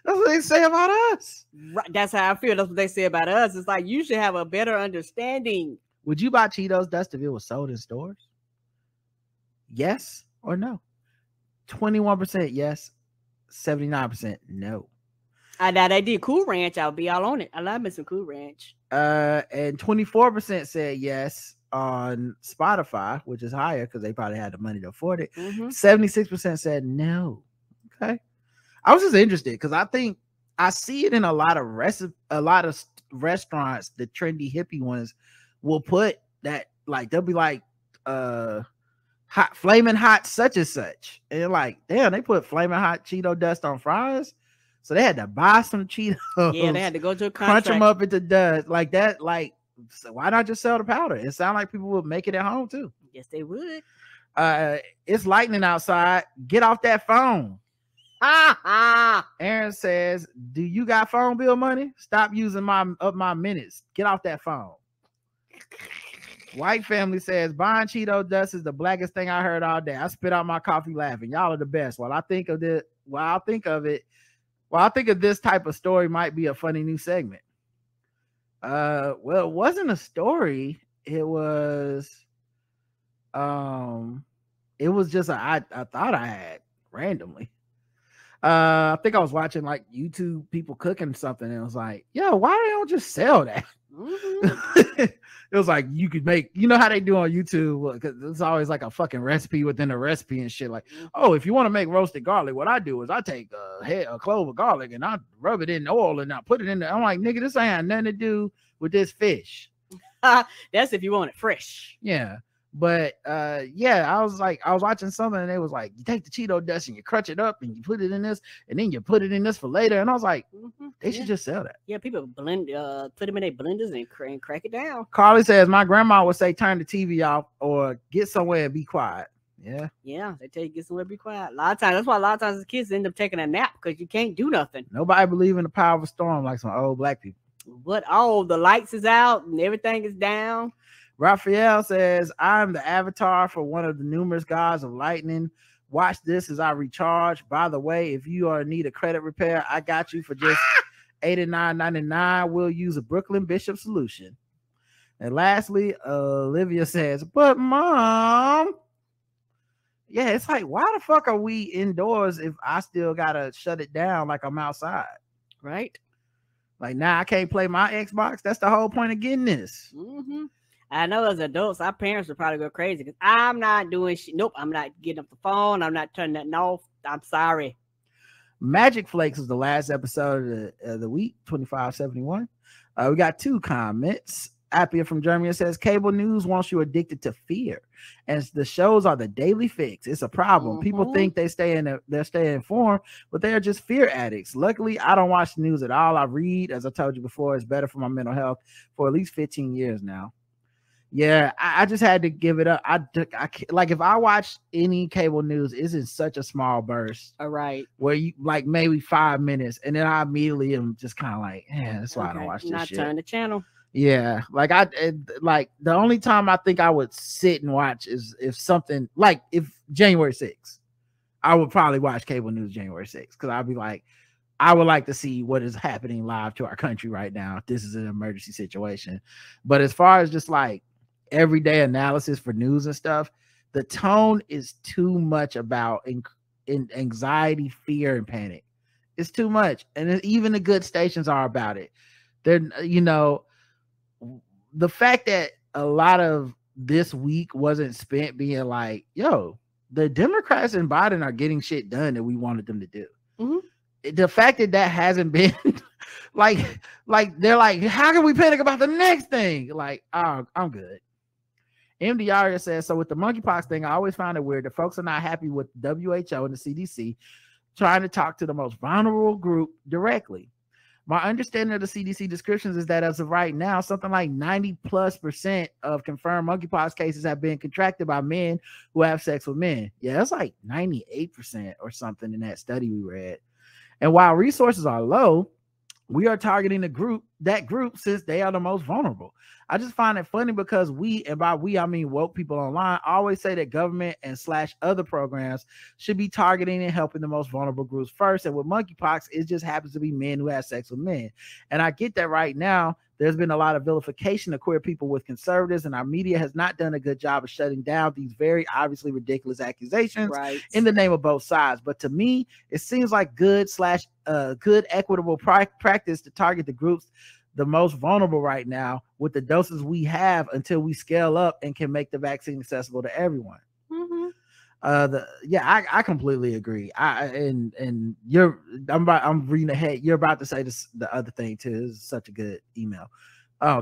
That's what they say about us. Right. That's how I feel. That's what they say about us. It's like you should have a better understanding. Would you buy Cheetos dust if it was sold in stores? Yes or no? 21% yes, 79% no. Now they did Cool Ranch. I'll be all on it. I love me some Cool Ranch. And 24% said yes on Spotify, which is higher because they probably had the money to afford it. 76% said no. Okay. I was just interested because I think I see it in a lot of restaurants. The trendy hippie ones will put that, like, they'll be like hot flaming hot such and such, and you're like, damn, they put flaming hot Cheeto dust on fries, so they had to buy some Cheetos. Yeah, they had to go to a contract, crunch them up into dust like that. Like, so why not just sell the powder? It sounds like people would make it at home too. Yes, they would. It's lightning outside. Get off that phone. Aaron says, do you got phone bill money? Stop using my minutes. Get off that phone. White Family says, buying Cheeto dust is the blackest thing I heard all day. I spit out my coffee laughing. Y'all are the best. While I think of this type of story might be a funny new segment. Well, it wasn't a story. It was just I thought I had randomly. I think I was watching like YouTube people cooking something, and it was like, yo, why they don't just sell that? It was like, you could make, you know how they do on YouTube, because it's always like a fucking recipe within a recipe and shit. Like, oh, if you want to make roasted garlic, what I do is I take a clove of garlic and I rub it in oil and I put it in there. I'm like, nigga, this ain't had nothing to do with this fish. That's if you want it fresh. Yeah. But yeah, I was watching something and it was like, you take the Cheeto dust and you crunch it up and you put it in this and then you put it in this for later. And I was like, they should just sell that. Yeah, people blend, put them in their blenders and crack it down. Carly says, my grandma would say, turn the TV off or get somewhere and be quiet. Yeah. Yeah, they tell you get somewhere and be quiet. A lot of times, that's why a lot of times the kids end up taking a nap because you can't do nothing. Nobody believe in the power of a storm like some old black people. What? Oh, the lights is out and everything is down. Raphael says, I'm the avatar for one of the numerous gods of lightning. Watch this as I recharge. By the way, if you need a credit repair, I got you for just $89.99. We'll use a Brooklyn Bishop solution. And lastly, Olivia says, but mom, yeah, it's like, why the fuck are we indoors if I still gotta shut it down like I'm outside? Right? Like, now I can't play my Xbox. That's the whole point of getting this. I know as adults, our parents would probably go crazy because I'm not doing shit. Nope, I'm not getting up the phone. I'm not turning nothing off. I'm sorry. Magic Flakes is the last episode of the week, 2571. We got 2 comments. Appia from Germany says cable news wants you addicted to fear, and the shows are the daily fix. It's a problem. People think they're staying informed, but they are just fear addicts. Luckily, I don't watch the news at all. I read, as I told you before, it's better for my mental health for at least 15 years now. Yeah, I just had to give it up. I like if I watch any cable news, it's in such a small burst. All right. Where you like maybe 5 minutes, and then I immediately am just kind of like, yeah, that's why I don't watch this shit. Turn the channel. Yeah, like like the only time I think I would sit and watch is if something like if January 6th, I would probably watch cable news January 6th because I'd be like, I would like to see what is happening live to our country right now. If this is an emergency situation. But as far as just like everyday analysis for news and stuff, the tone is too much about in anxiety, fear, and panic. It's too much, and even the good stations are about it. They're, you know. The fact that a lot of this week wasn't spent being like, yo, the Democrats and Biden are getting shit done that we wanted them to do. The fact that hasn't been like they're like, how can we panic about the next thing? Like, oh, I'm good. MD says, so with the monkeypox thing, I always find it weird that folks are not happy with WHO and the CDC trying to talk to the most vulnerable group directly. My understanding of the CDC descriptions is that as of right now, something like 90+% of confirmed monkeypox cases have been contracted by men who have sex with men. Yeah, that's like 98% or something in that study we read. And while resources are low, we are targeting that group since they are the most vulnerable. I just find it funny because we, and by we I mean woke people online, always say that government and / other programs should be targeting and helping the most vulnerable groups first. And with monkeypox, it just happens to be men who have sex with men. And I get that right now there's been a lot of vilification of queer people with conservatives, and our media has not done a good job of shutting down these very obviously ridiculous accusations in the name of both sides. But to me, it seems like good equitable practice to target the groups the most vulnerable right now with the doses we have until we scale up and can make the vaccine accessible to everyone. I completely agree. I'm reading ahead. You're about to say this, the other thing too. This is such a good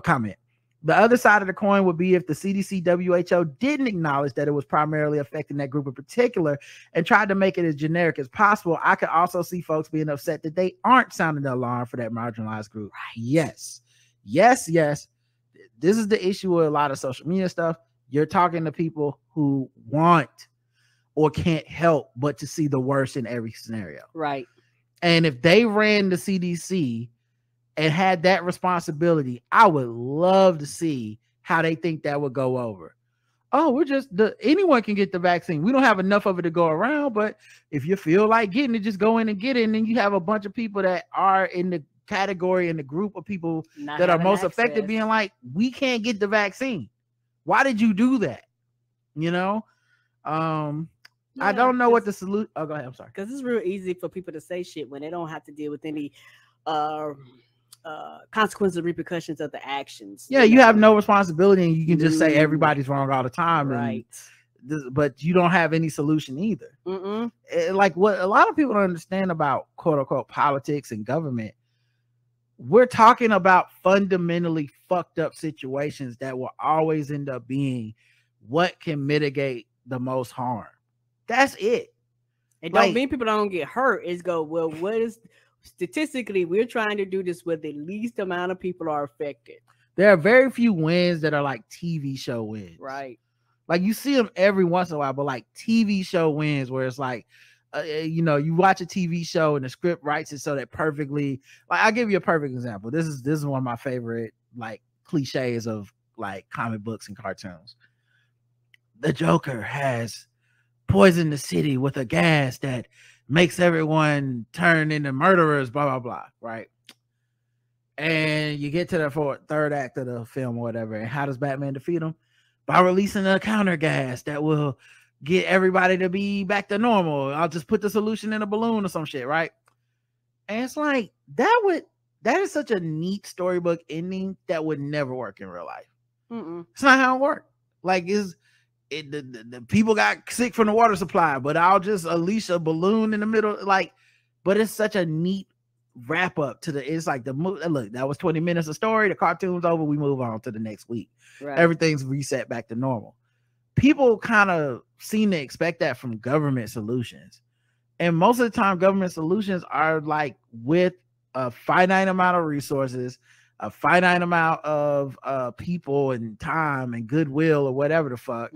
comment. The other side of the coin would be if the CDC, WHO didn't acknowledge that it was primarily affecting that group in particular and tried to make it as generic as possible. I could also see folks being upset that they aren't sounding the alarm for that marginalized group. Yes. This is the issue with a lot of social media stuff. You're talking to people who want or can't help but to see the worst in every scenario. Right. And if they ran the CDC and had that responsibility, I would love to see how they think that would go over. Oh, anyone can get the vaccine. We don't have enough of it to go around, but if you feel like getting it, just go in and get it. And then you have a bunch of people that are in the category and the group of people that are most affected being like, we can't get the vaccine. Why did you do that? You know? I don't know what the solution. Oh, go ahead. I'm sorry. Because it's real easy for people to say shit when they don't have to deal with any consequences or repercussions of the actions. Yeah, you have no responsibility, and you can just say everybody's wrong all the time, right? But you don't have any solution either. Like what a lot of people don't understand about quote unquote politics and government. We're talking about fundamentally fucked up situations that will always end up being what can mitigate the most harm. That's it. It don't mean people don't get hurt. It's what is statistically we're trying to do this where the least amount of people are affected. There are very few wins that are like TV show wins. Right. Like you see them every once in a while, but like TV show wins where it's like, you watch a TV show and the script writes it so that perfectly. Like I'll give you a perfect example. This is one of my favorite like cliches of like comic books and cartoons. The Joker has poisoned the city with a gas that makes everyone turn into murderers, blah, blah, blah, right? And you get to the third act of the film or whatever, and how does Batman defeat him? By releasing a counter gas that will get everybody to be back to normal. I'll just put the solution in a balloon or some shit, right? And it's like, that is such a neat storybook ending that would never work in real life. It's not how it works. Like, the people got sick from the water supply, but I'll just unleash a balloon in the middle. Like, but it's such a neat wrap up to it's like the look, that was 20 minutes of story, the cartoon's over, we move on to the next week. Right. Everything's reset back to normal. People kind of seem to expect that from government solutions, and most of the time government solutions are like with a finite amount of resources, a finite amount of people and time and goodwill or whatever the fuck.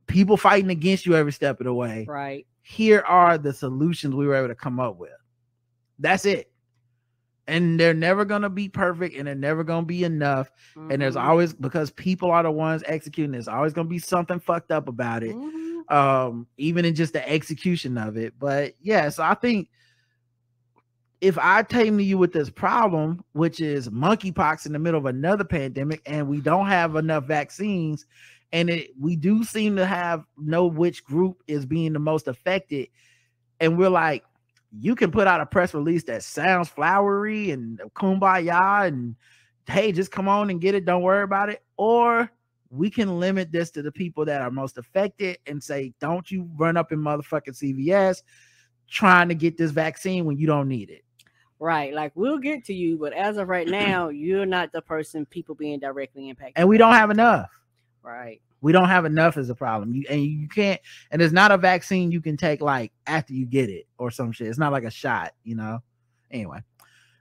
People fighting against you every step of the way. Right. Here are the solutions we were able to come up with. That's it. And they're never going to be perfect, and they're never going to be enough. And there's always, because people are the ones executing, there's always going to be something fucked up about it. Even in just the execution of it. But yeah, so I think if I came to you with this problem, which is monkeypox in the middle of another pandemic, and we don't have enough vaccines, and we do seem to know which group is being the most affected, and we're like, you can put out a press release that sounds flowery and kumbaya and hey, just come on and get it, don't worry about it, or we can limit this to the people that are most affected and say, don't you run up in motherfucking CVS trying to get this vaccine when you don't need it. Right. Like, we'll get to you, but as of right now, you're not the person people being directly impacted. And we don't have enough. Right. We don't have enough as a problem. You can't, and there's not a vaccine you can take like after you get it or some shit. It's not like a shot, you know. Anyway.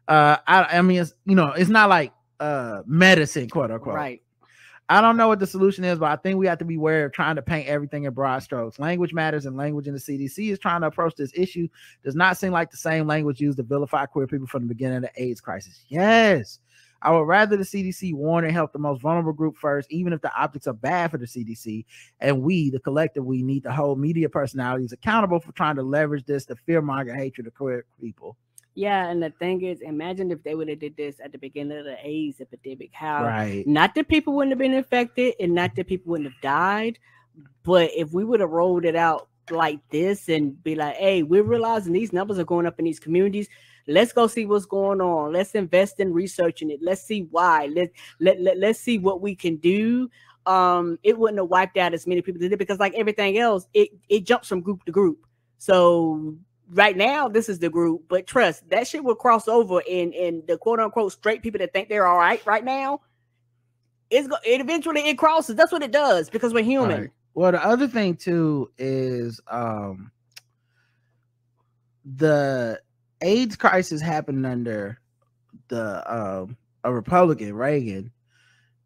I mean, it's, you know, it's not like medicine, quote unquote. Right. I don't know what the solution is, but I think we have to be aware of trying to paint everything in broad strokes. Language matters, and language in the CDC is trying to approach this issue. Does not seem like the same language used to vilify queer people from the beginning of the AIDS crisis. Yes. I would rather the CDC warn and help the most vulnerable group first, even if the optics are bad for the CDC. And we, the collective, we need to hold media personalities accountable for trying to leverage this to fearmonger hatred of queer people. Yeah, and the thing is, imagine if they would have did this at the beginning of the AIDS epidemic. How not that people wouldn't have been infected and not that people wouldn't have died, but if we would have rolled it out like this and be like, hey, we're realizing these numbers are going up in these communities. Let's go see what's going on. Let's invest in researching it. Let's see why. Let's see what we can do. It wouldn't have wiped out as many people did it, because like everything else, it jumps from group to group. So right now, this is the group, but trust, that shit will cross over, and the quote unquote straight people that think they're all right now, it eventually crosses. That's what it does, because we're human. Right. Well, the other thing too is the AIDS crisis happened under a Republican, Reagan,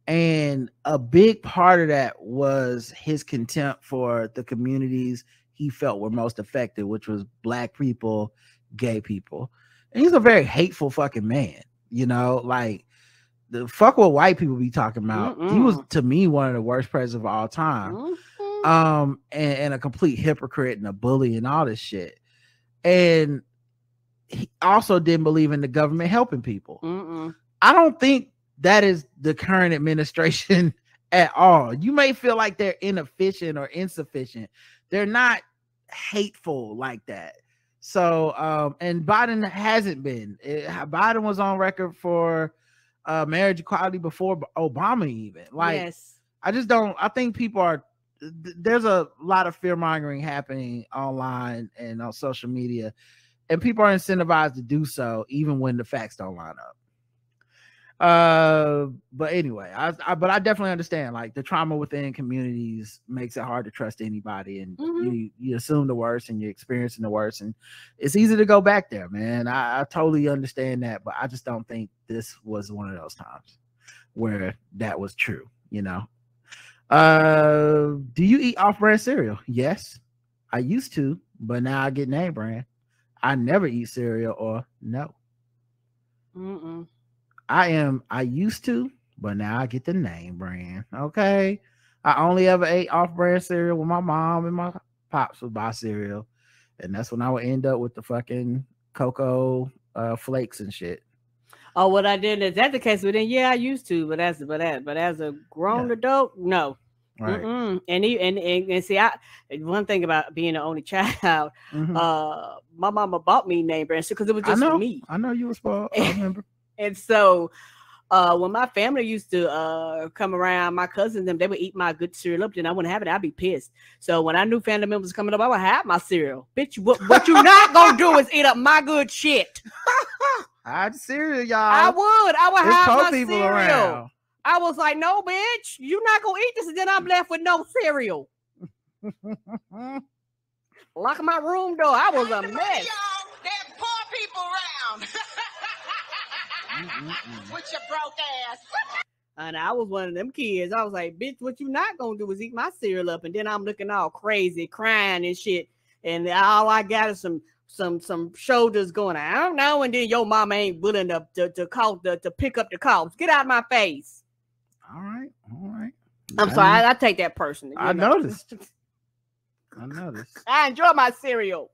and a big part of that was his contempt for the communities he felt were most affected, which was Black people, gay people. And he's a very hateful fucking man, you know, like the fuck what white people be talking about. He was, to me, one of the worst presidents of all time. And a complete hypocrite and a bully and all this shit. And he also didn't believe in the government helping people. I don't think that is the current administration at all. You may feel like they're inefficient or insufficient. They're not hateful like that. So, and Biden hasn't been. Biden was on record for marriage equality before Obama even. Like, yes. I think people are, there's a lot of fear mongering happening online and on social media, and people are incentivized to do so even when the facts don't line up. But anyway, but I definitely understand, like, the trauma within communities makes it hard to trust anybody, and you assume the worst and you're experiencing the worst, and it's easy to go back there, man. I totally understand that, but I just don't think this was one of those times where that was true, you know. Do you eat off-brand cereal? Yes, I used to, but now I get name brand. I never eat cereal or no. I used to, but now I get the name brand. Okay. I only ever ate off-brand cereal when my mom and my pops would buy cereal. And that's when I would end up with the fucking cocoa flakes and shit. Oh, what I did, is that the case? But then, yeah, I used to, but as a grown adult, no. Right. And see, one thing about being the only child, my mama bought me name brand because it was just for me. I know you were spoiled. I remember. And so when my family used to come around, my cousins, them, they would eat my good cereal up, then I wouldn't have it. I'd be pissed. So when I knew family members coming up, I would have my cereal. Bitch, what you not gonna do is eat up my good shit. Hide the cereal, y'all. I would There's have my people cereal. around. I was like, no, bitch, you're not gonna eat this, and then I'm left with no cereal. Lock my room door. I was a mess. There's poor people around. With your broke ass. And I was one of them kids. I was like, bitch, what you not gonna do is eat my cereal up. And then I'm looking all crazy, crying and shit. And all I got is some shoulders going, I don't know. And then your mama ain't willing to pick up the calls. Get out of my face. All right. I'm sorry, I take that personally. I noticed. I enjoy my cereal.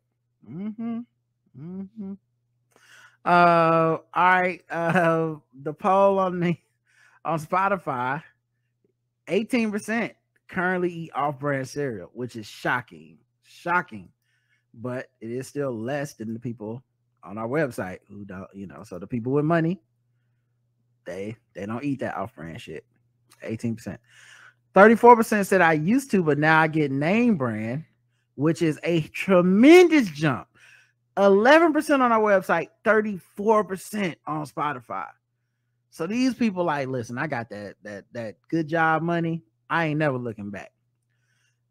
All right. The poll on Spotify, 18% currently eat off-brand cereal, which is shocking, but it is still less than the people on our website who don't, so the people with money, they don't eat that off-brand shit. 18%. 34% said I used to, but now I get name brand, which is a tremendous jump. 11% on our website, 34% on Spotify. So these people like, listen, I got that good job money. I ain't never looking back.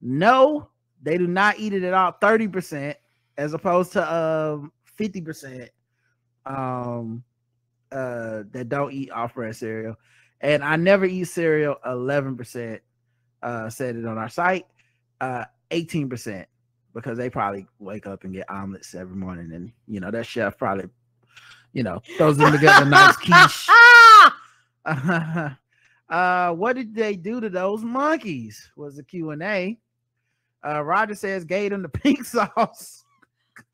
No, they do not eat it at all. 30% as opposed to 50% that don't eat off-brand cereal. And I never eat cereal. 11% said it on our site. 18%. Because they probably wake up and get omelets every morning, and that chef probably, throws them together nice quiche. What did they do to those monkeys? Was the Q&A. Roger says gave them the pink sauce.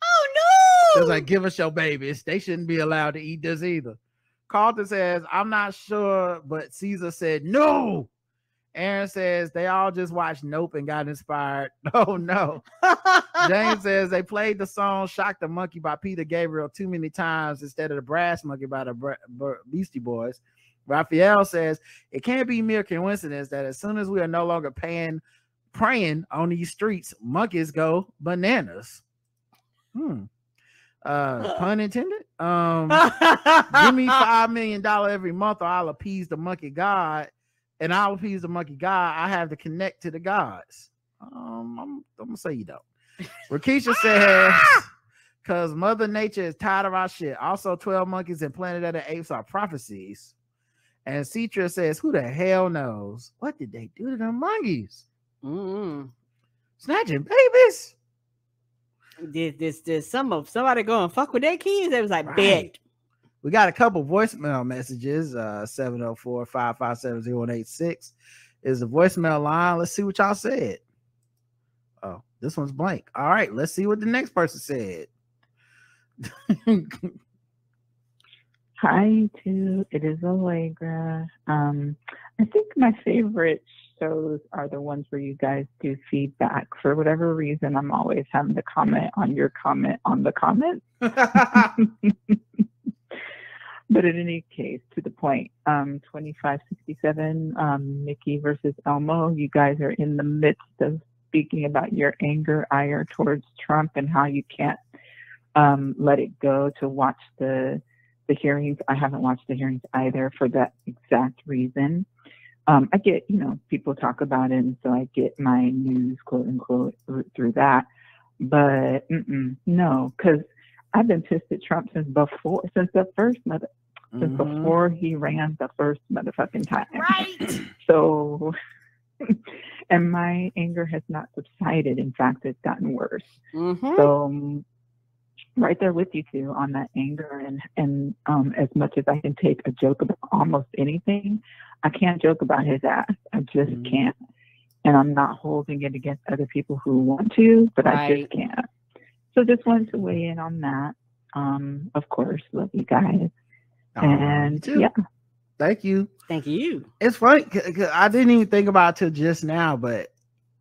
Oh no! It's like, give us your babies. They shouldn't be allowed to eat this either. Carlton says, I'm not sure, but Caesar said no. Aaron says they all just watched Nope and got inspired. Oh no. James says they played the song Shock the Monkey by Peter Gabriel too many times instead of the Brass Monkey by the Beastie Boys. Raphael says it can't be mere coincidence that as soon as we are no longer praying on these streets, monkeys go bananas. Pun intended. Give me $5 million every month or I'll appease the monkey god. And I'll appease the monkey god. I have to connect to the gods. I'm gonna say you don't. Rakisha says, because Mother Nature is tired of our shit. Also, 12 Monkeys and Planet of the Apes are prophecies. And Citra says, who the hell knows? What did they do to the monkeys? Snatching babies. Did somebody go and fuck with their kids? They was like, Right. Bet. We got a couple voicemail messages. 704-557-0186 is the voicemail line. Let's see what y'all said. Oh, this one's blank. All right, let's see what the next person said. Hi, too. It is Allegra. I think my favorite shows are the ones where you guys do feedback. For whatever reason, I'm always having to comment on your comment on the comment. But in any case, to the point, 2567, Nikki versus Elmo, you guys are in the midst of speaking about your anger, ire towards Trump and how you can't let it go to watch the hearings. I haven't watched the hearings either for that exact reason. I get, people talk about it, and so I get my news, quote unquote, through that. But no, because I've been pissed at Trump since before he ran the first motherfucking time. Right. So, and my anger has not subsided. In fact, it's gotten worse. So, right there with you two on that anger, and as much as I can take a joke about almost anything, I can't joke about his ass. I just can't. And I'm not holding it against other people who want to, but I just can't. So just wanted to weigh in on that. Of course, love you guys. And yeah. Thank you. Thank you. It's funny because I didn't even think about it till just now, but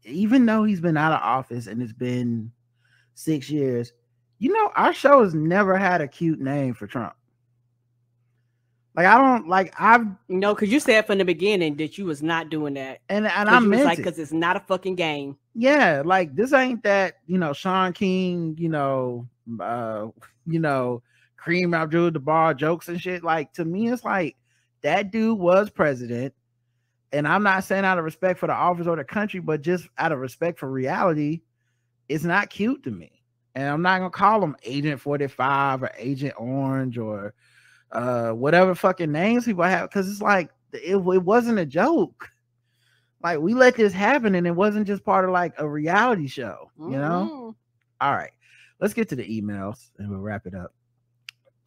even though he's been out of office and it's been 6 years, our show has never had a cute name for Trump. Like I don't like I've no, because you said from the beginning that you was not doing that, and I meant like because it's not a fucking game. Yeah, like this ain't that Sean King, Kareem Abdul-Jabbar jokes and shit. Like to me, it's like that dude was president, and I'm not saying out of respect for the office or the country, but just out of respect for reality, it's not cute to me. And I'm not gonna call him Agent 45 or Agent Orange or whatever fucking names people have, because it's like it wasn't a joke. Like we let this happen, and it wasn't just part of like a reality show, you know. All right, let's get to the emails and we'll wrap it up.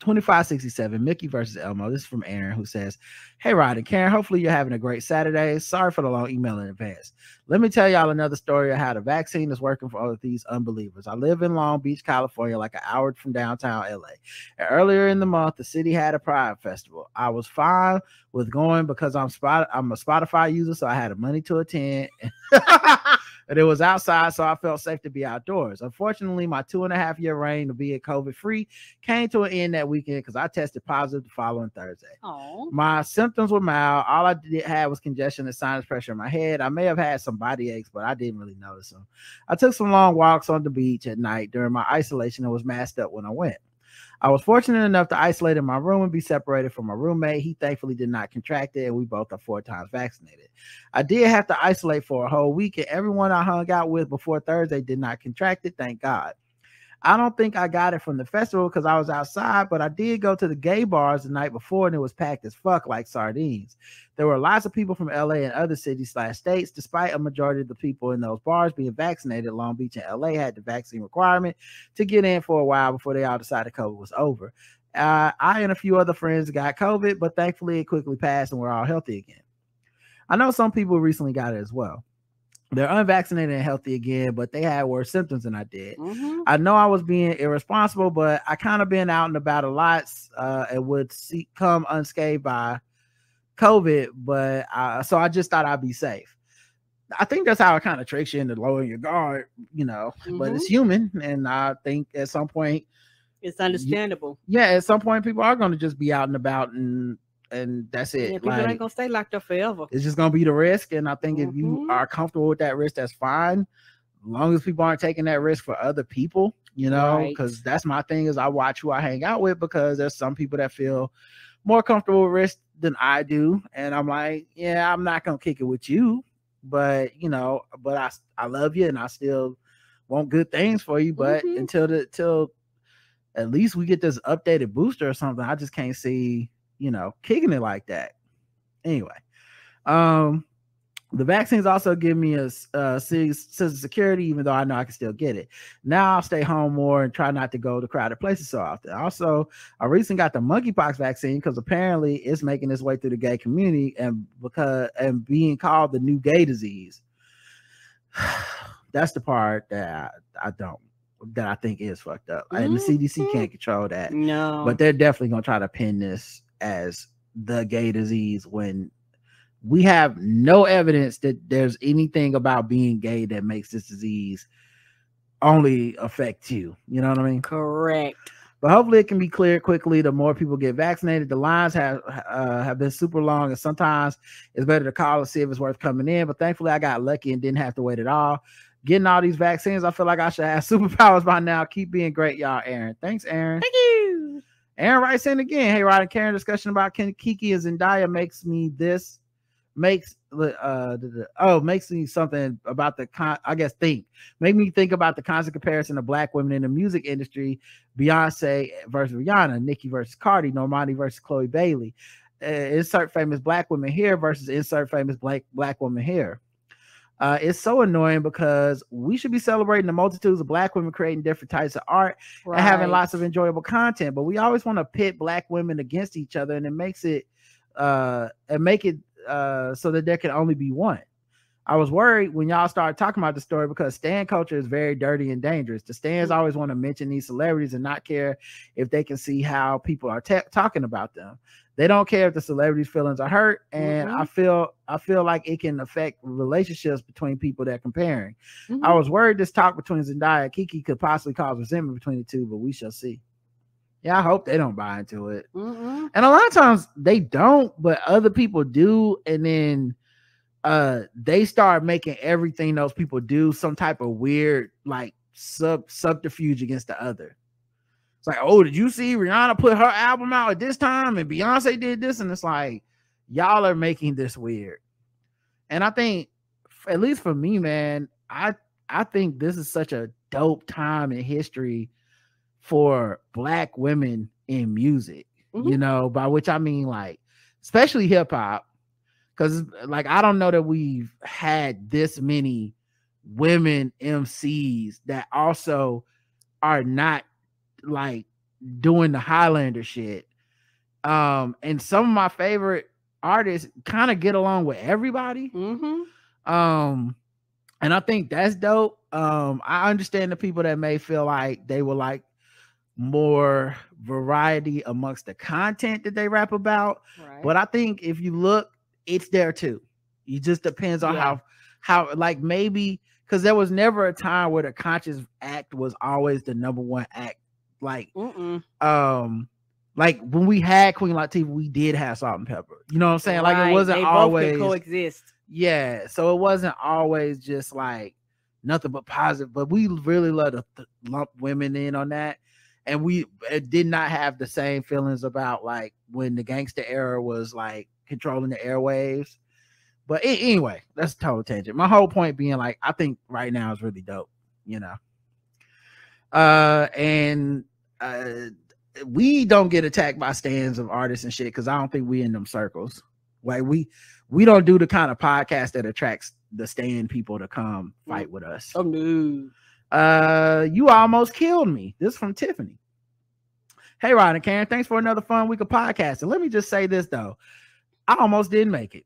2567 Mickey versus Elmo. This is from Aaron, who says, "Hey Rod and Karen, hopefully you're having a great Saturday. Sorry for the long email in advance. Let me tell y'all another story of how the vaccine is working for all of these unbelievers. I live in Long Beach, California, like an hour from downtown LA. And earlier in the month, the city had a Pride Festival. I was fine with going because I'm a Spotify user, so I had the money to attend." And it was outside, so I felt safe to be outdoors. Unfortunately, my 2.5-year reign of being COVID-free came to an end that weekend because I tested positive the following Thursday. Aww. My symptoms were mild. All I had was congestion and sinus pressure in my head. I may have had some body aches, but I didn't really notice them. I took some long walks on the beach at night during my isolation and was masked up when I went. I was fortunate enough to isolate in my room and be separated from my roommate. He thankfully did not contract it, and we both are 4 times vaccinated. I did have to isolate for a whole week, and everyone I hung out with before Thursday did not contract it, thank God. I don't think I got it from the festival because I was outside, but I did go to the gay bars the night before, and it was packed as fuck like sardines. There were lots of people from LA and other cities/states. Despite a majority of the people in those bars being vaccinated, Long Beach and LA had the vaccine requirement to get in for a while before they all decided COVID was over. I and a few other friends got COVID, but thankfully it quickly passed and we're all healthy again. I know some people recently got it as well. They're unvaccinated and healthy again, but they had worse symptoms than I did. I know I was being irresponsible, but I kind of been out and about a lot and would come unscathed by COVID, but so I just thought I'd be safe. I think that's how it kind of tricks you into lowering your guard, but it's human. And I think at some point it's understandable. At some point people are going to just be out and about and that's it. Yeah, people ain't gonna stay locked up forever. It's just gonna be the risk, and I think if you are comfortable with that risk, that's fine. As long as people aren't taking that risk for other people, because that's my thing is I watch who I hang out with, because there's some people that feel more comfortable with risk than I do, and I'm like, yeah, I'm not gonna kick it with you, but I love you and I still want good things for you, but until at least we get this updated booster or something, I just can't see kicking it like that. Anyway, the vaccines also give me a sense of security, even though I know I can still get it. Now I'll stay home more and try not to go to crowded places so often. Also, I recently got the monkeypox vaccine because apparently it's making its way through the gay community and being called the new gay disease. That's the part that I think is fucked up. And the CDC can't control that. No, but they're definitely gonna try to pin this as the gay disease when we have no evidence that there's anything about being gay that makes this disease only affect you. You know what I mean? Correct. But hopefully it can be cleared quickly. The more people get vaccinated, the lines have been super long, and sometimes it's better to call and see if it's worth coming in. But thankfully I got lucky and didn't have to wait at all. Getting all these vaccines, I feel like I should have superpowers by now. Keep being great, y'all. Aaron. Thanks, Aaron. Thank you. Aaron writes in again. Hey, Rod and Karen, discussion about Kiki and Zendaya makes me something about make me think about the constant comparison of black women in the music industry. Beyonce versus Rihanna, Nicki versus Cardi, Normani versus Chloe Bailey. Insert famous black women here versus insert famous black woman here. It's so annoying because we should be celebrating the multitudes of black women creating different types of art and having lots of enjoyable content, but we always want to pit black women against each other, and it makes it so that there can only be one. I was worried when y'all started talking about the story because stan culture is very dirty and dangerous. The stans always want to mention these celebrities and not care if they can see how people are talking about them. They don't care if the celebrities' feelings are hurt, and I feel like it can affect relationships between people they're comparing. I was worried this talk between Zendaya and Kiki could possibly cause resentment between the two, but we shall see. Yeah, I hope they don't buy into it. Mm-mm. And a lot of times they don't, but other people do, and then they start making everything those people do some type of weird like subterfuge against the other. It's like, oh, did you see Rihanna put her album out at this time and Beyonce did this? And it's like, y'all are making this weird. And I think, at least for me, man, I think this is such a dope time in history for Black women in music, you know, by which I mean like, especially hip hop, because like, I don't know that we've had this many women MCs that also are not like doing the Highlander shit. And some of my favorite artists kind of get along with everybody. And I think that's dope. I understand the people that may feel like they would like more variety amongst the content that they rap about. Right. But I think if you look, it's there too. It just depends on how like maybe because there was never a time where the conscious act was always the number one act. Like like when we had Queen Latifah, we did have Salt and Pepper. You know what I'm saying? Like it wasn't always coexist. Yeah, so it wasn't always just like nothing but positive, but we really love to lump women in on that. And we did not have the same feelings about like when the gangster era was like controlling the airwaves. But anyway, that's a total tangent. My whole point being like, I think right now is really dope, you know. We don't get attacked by stands of artists and shit because I don't think we in them circles. Like we don't do the kind of podcast that attracts the stand people to come fight with us. Oh no. You almost killed me. This is from Tiffany. Hey, Rod and Karen, thanks for another fun week of podcasting. Let me just say this though. I almost didn't make it.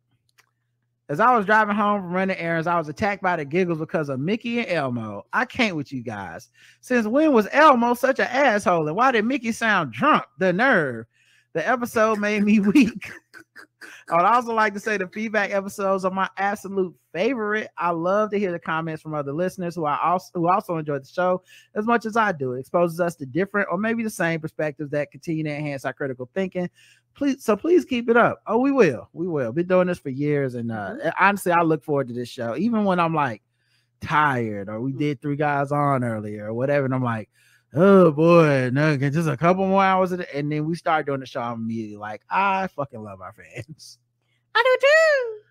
As I was driving home from running errands, I was attacked by the giggles because of Mickey and Elmo. I can't with you guys. Since when was Elmo such an asshole? And why did Mickey sound drunk? The nerve. The episode made me weak. I would also like to say the feedback episodes are my absolute favorite. I love to hear the comments from other listeners who also enjoy the show as much as I do. It exposes us to different or maybe the same perspectives that continue to enhance our critical thinking. Please keep it up. Oh, we will. Been doing this for years, and honestly, I look forward to this show, even when I'm like tired, or we did 3 Guys On earlier, or whatever, and I'm like, oh boy, no, just a couple more hours of it, and then we start doing the show. I'm immediately like, I fucking love our fans. I do too.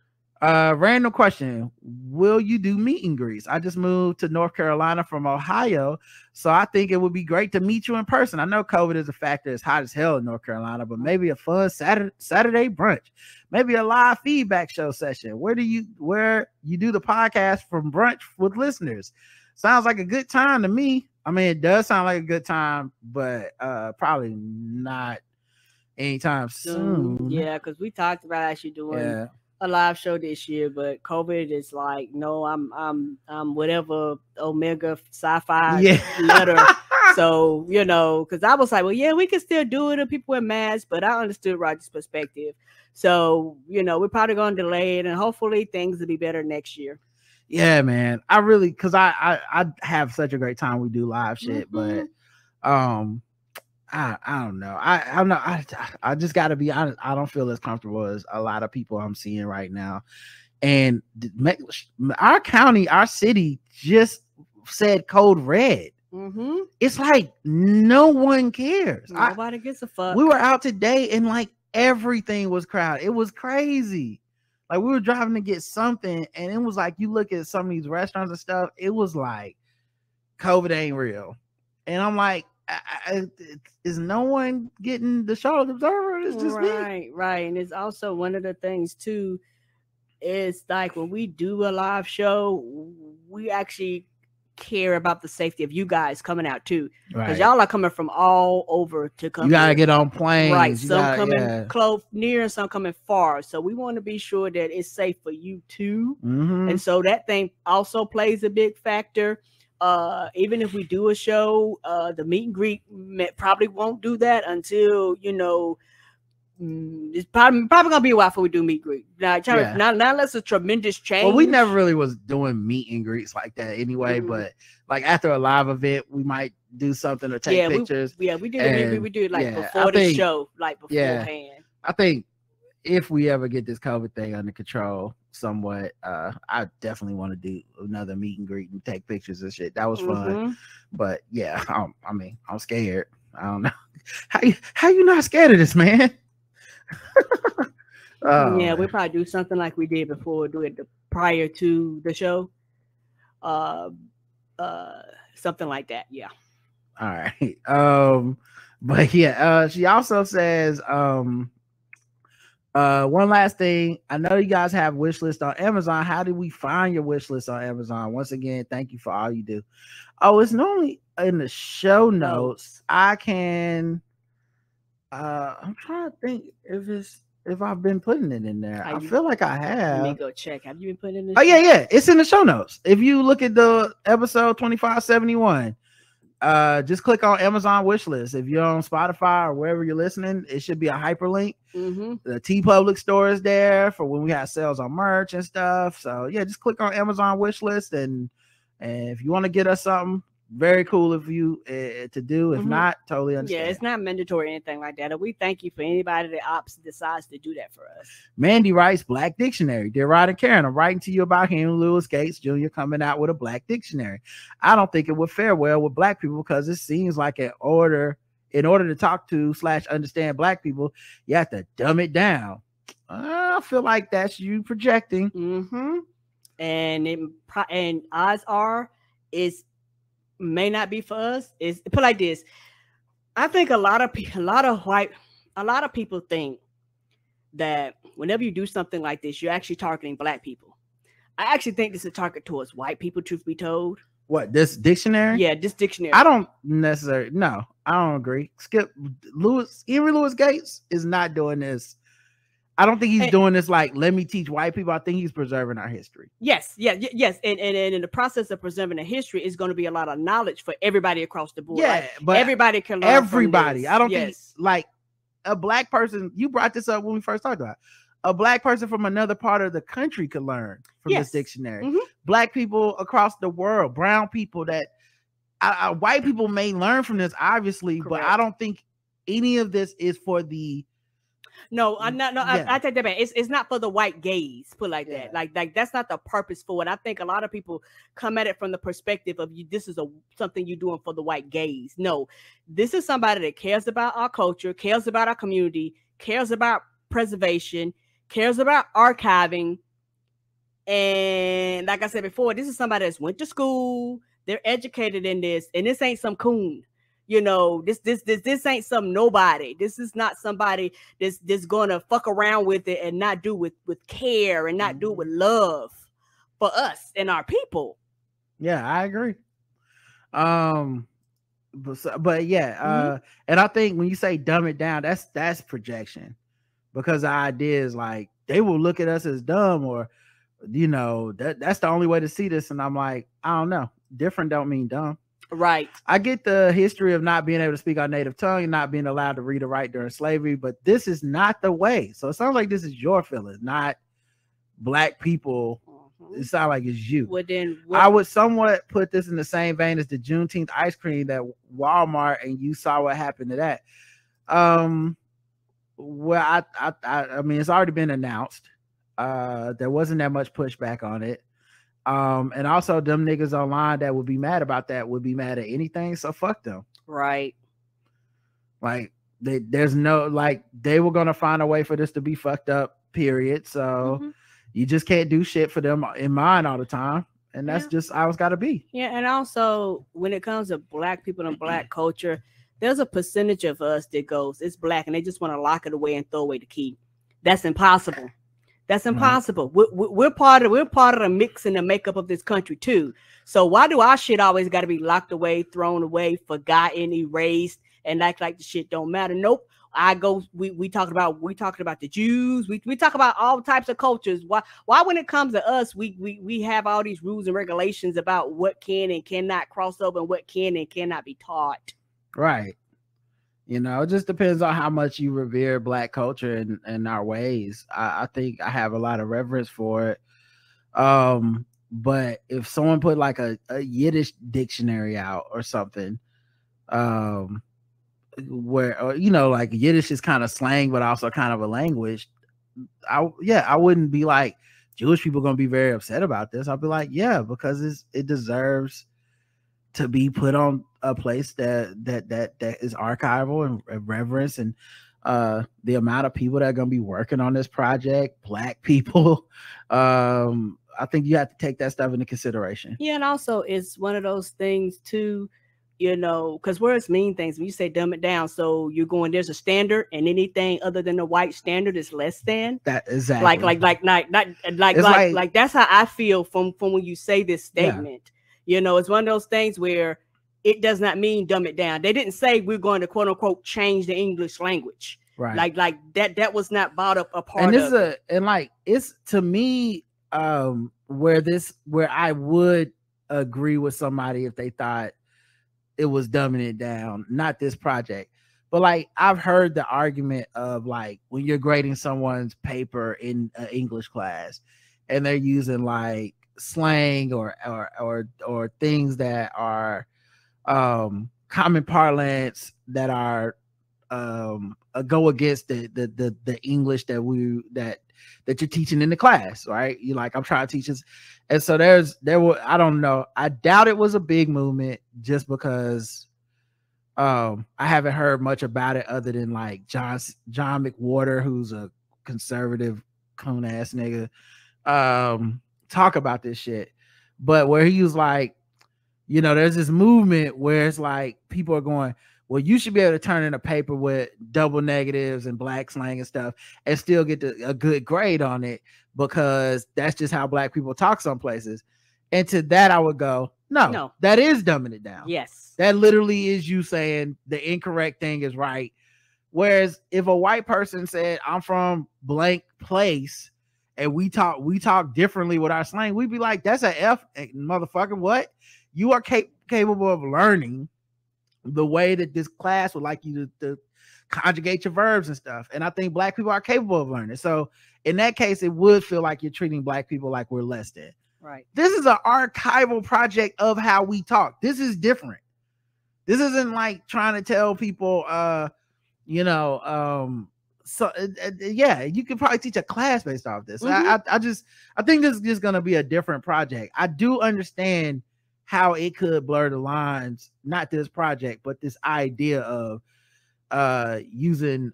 Random question: will you do meet and greets? I just moved to North Carolina from Ohio, so I think it would be great to meet you in person. I know COVID is a factor; it's hot as hell in North Carolina, but maybe a fun Saturday brunch, maybe a live feedback show session. Where you do the podcast from brunch with listeners? Sounds like a good time to me. I mean, it does sound like a good time, but probably not anytime soon. Yeah, because we talked about actually doing a live show this year, but COVID is like, no, I'm whatever Omega Sci-Fi letter. So, you know, because I was like, well, yeah, we can still do it if people wear masks, but I understood Roger's perspective. So, you know, we're probably going to delay it, and hopefully things will be better next year. Yeah, man. I really, because I have such a great time. We do live shit, but I don't know. I just got to be honest. I don't feel as comfortable as a lot of people I'm seeing right now. And our county, our city just said code red. It's like no one cares. Nobody gives a fuck. We were out today and like everything was crowded. It was crazy. Like we were driving to get something, and it was like you look at some of these restaurants and stuff. It was like COVID ain't real, and I'm like, is no one getting the Charlotte Observer? It's just me. Right. And it's also one of the things too. Is like when we do a live show, we actually care about the safety of you guys coming out too, because y'all are coming from all over to come. You gotta get on planes, right? Some coming close, near, and some coming far. So we want to be sure that it's safe for you too. And so that thing also plays a big factor. Even if we do a show, the meet and greet probably won't do that until, you know, it's probably gonna be a while before we do meet and greet. Not unless a tremendous change. Well, we never really was doing meet and greets like that anyway. But like after a live event, we might do something or take pictures. We did. We do it like before the show, like beforehand. I think if we ever get this COVID thing under control somewhat, I definitely want to do another meet and greet and take pictures and shit. That was fun. But yeah, I mean, I'm scared. I don't know. How you not scared of this, man? Yeah, we'll probably do something like we did before, do it prior to the show. Something like that. Yeah. All right. But yeah, she also says, one last thing. I know you guys have wish list on Amazon. How do we find your wish list on Amazon? Once again, thank you for all you do. Oh, it's normally in the show notes. I can I'm trying to think if I've been putting it in there. I feel like I have. Let me go check. Have you been putting it in? Oh yeah, it's in the show notes. If you look at the episode 2571, just click on Amazon wish list. If you're on Spotify or wherever you're listening, it should be a hyperlink. The TeePublic store is there for when we have sales on merch and stuff. So yeah, just click on Amazon wish list, and if you want to get us something, very cool of you to do. If not, totally understand. Yeah, it's not mandatory or anything like that. And we thank you for anybody that decides to do that for us. Mandy writes, Black Dictionary. Dear Rod and Karen, I'm writing to you about Henry Louis Gates Jr. coming out with a Black Dictionary. I don't think it would fare well with Black people because it seems like in order to talk to / understand Black people, you have to dumb it down. I feel like that's you projecting. And odds are may not be for us. Is put like this. I think a lot of people think that whenever you do something like this, you're actually targeting Black people. I actually think this is a target towards white people, truth be told. What, this dictionary? Yeah, this dictionary. I don't necessarily, no, I don't agree. Henry Louis Gates is not doing this. I don't think he's doing this like, let me teach white people. I think he's preserving our history. Yes. And in the process of preserving the history is going to be a lot of knowledge for everybody across the board. Yeah, like, but everybody can learn. Everybody. I don't think like a Black person, you brought this up when we first talked about it. A Black person from another part of the country could learn from this dictionary. Black people across the world, brown people that white people may learn from this, obviously. Correct. But I don't think any of this is for the. No, I'm not. No, I take that back. It's not for the white gaze. Put like that. Like that's not the purpose for it. I think a lot of people come at it from the perspective of this is something you're doing for the white gaze. No, this is somebody that cares about our culture, cares about our community, cares about preservation, cares about archiving. And like I said before, this is somebody that's went to school. They're educated in this, and this ain't some coon. You know, this ain't some nobody. This is not somebody that's gonna fuck around with it and not do with care and not do with love for us and our people. Yeah, I agree. But yeah, and I think when you say dumb it down, that's projection, because the idea is like they will look at us as dumb, or you know, that's the only way to see this. And I'm like, I don't know. Different don't mean dumb. Right. I get the history of not being able to speak our native tongue and not being allowed to read or write during slavery, but this is not the way. So it sounds like this is your feelings, not Black people. It sounds like it's you. Well, then I would somewhat put this in the same vein as the Juneteenth ice cream that Walmart, and you saw what happened to that. Well, I mean, it's already been announced. There wasn't that much pushback on it. And also them niggas online that would be mad about that would be mad at anything. So fuck them. Right. Like there's no, like they were going to find a way for this to be fucked up, period. So you just can't do shit for them in mind all the time. And that's just how it's got to be. Yeah. And also when it comes to Black people and Black culture, there's a percentage of us that goes, it's Black, and they just want to lock it away and throw away the key. That's impossible. That's impossible. We're part of the mix and the makeup of this country too. So why do our shit always got to be locked away, thrown away, forgotten, erased, and act like the shit don't matter? Nope. We talking about the Jews. We talk about all types of cultures. Why when it comes to us, we have all these rules and regulations about what can and cannot cross over and what can and cannot be taught. Right. You know, it just depends on how much you revere Black culture and our ways. I think I have a lot of reverence for it. But if someone put like a Yiddish dictionary out or something, where, or, you know, like Yiddish is kind of slang, but also kind of a language, I wouldn't be like, Jewish people gonna be very upset about this. I'll be like, yeah, because it deserves to be put on a place that is archival and reverence, and the amount of people that are gonna be working on this project, Black people. I think you have to take that stuff into consideration. Yeah, and also it's one of those things too, you know, because words mean things. When you say dumb it down, so you're going, there's a standard, and anything other than the white standard is less than. That exactly. Like that's how I feel from when you say this statement. Yeah. You know, it's one of those things where it does not mean dumb it down. They didn't say we're going to quote unquote change the English language. Right. Like that was not brought up a part and of it. And like it's to me, where I would agree with somebody if they thought it was dumbing it down, not this project, but like I've heard the argument of like when you're grading someone's paper in an English class and they're using like slang or things that are common parlance that are go against the English that you're teaching in the class, right? You like, I'm trying to teach this. And so I don't know. I doubt it was a big movement just because I haven't heard much about it other than like John McWhorter, who's a conservative coon ass nigga, talk about this shit. But where he was like, you know, there's this movement where it's like people are going, well, you should be able to turn in a paper with double negatives and Black slang and stuff and still get a good grade on it because that's just how Black people talk some places. And to that, I would go, no, that is dumbing it down. Yes. That literally is you saying the incorrect thing is right. Whereas if a white person said, I'm from blank place and we talk differently with our slang, we'd be like, that's an F, motherfucker. What? You are capable of learning the way that this class would like you to conjugate your verbs and stuff. And I think Black people are capable of learning. So in that case, it would feel like you're treating Black people like we're less than. Right. This is an archival project of how we talk. This is different. This isn't like trying to tell people, yeah, you could probably teach a class based off this. Mm-hmm. I think this is just going to be a different project. I do understand how it could blur the lines, not this project, but this idea of using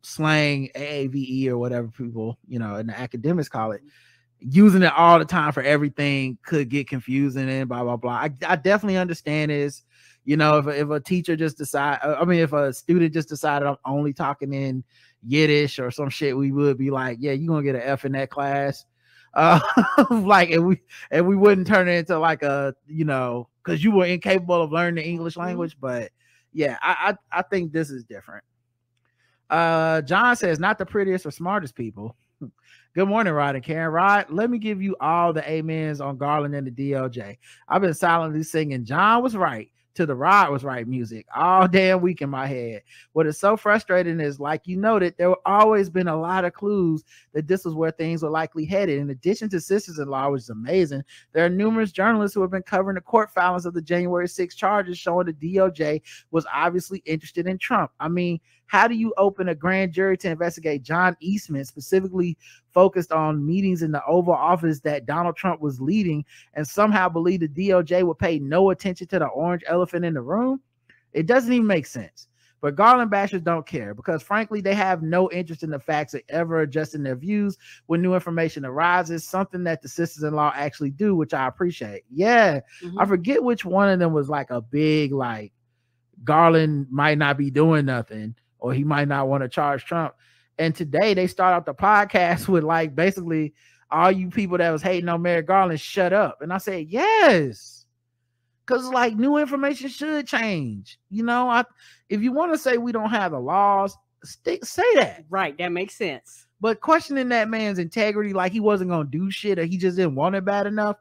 slang, AAVE or whatever people, you know, and the academics call it, using it all the time for everything could get confusing and blah, blah, blah. I definitely understand this. You know, if a teacher just if a student just decided I'm only talking in Yiddish or some shit, we would be like, yeah, you're going to get an F in that class. Like, and we wouldn't turn it into like a, you know, because you were incapable of learning the English language. But yeah, I think this is different. John says, not the prettiest or smartest people. Good morning, Rod and Karen. Rod, let me give you all the amens on Garland and the DOJ. I've been silently singing John was right to the Rod was right music all damn week in my head. What is so frustrating is, like you noted, there have always been a lot of clues that this was where things were likely headed. In addition to Sisters-in-Law, which is amazing, there are numerous journalists who have been covering the court filings of the January 6 charges showing the DOJ was obviously interested in Trump. I mean, how do you open a grand jury to investigate John Eastman, specifically focused on meetings in the Oval Office that Donald Trump was leading, and somehow believe the DOJ would pay no attention to the orange elephant in the room? It doesn't even make sense. But Garland bashers don't care because, frankly, they have no interest in the facts or ever adjusting their views when new information arises, something that the Sisters-in-Law actually do, which I appreciate. Yeah, I forget which one of them was like a big, like, Garland might not be doing nothing, or he might not want to charge Trump. And today they start out the podcast with like basically all you people that was hating on Merrick Garland, shut up. And I said, yes, because like new information should change. You know, if you want to say we don't have the laws, say that. Right, that makes sense. But questioning that man's integrity like he wasn't going to do shit or he just didn't want it bad enough,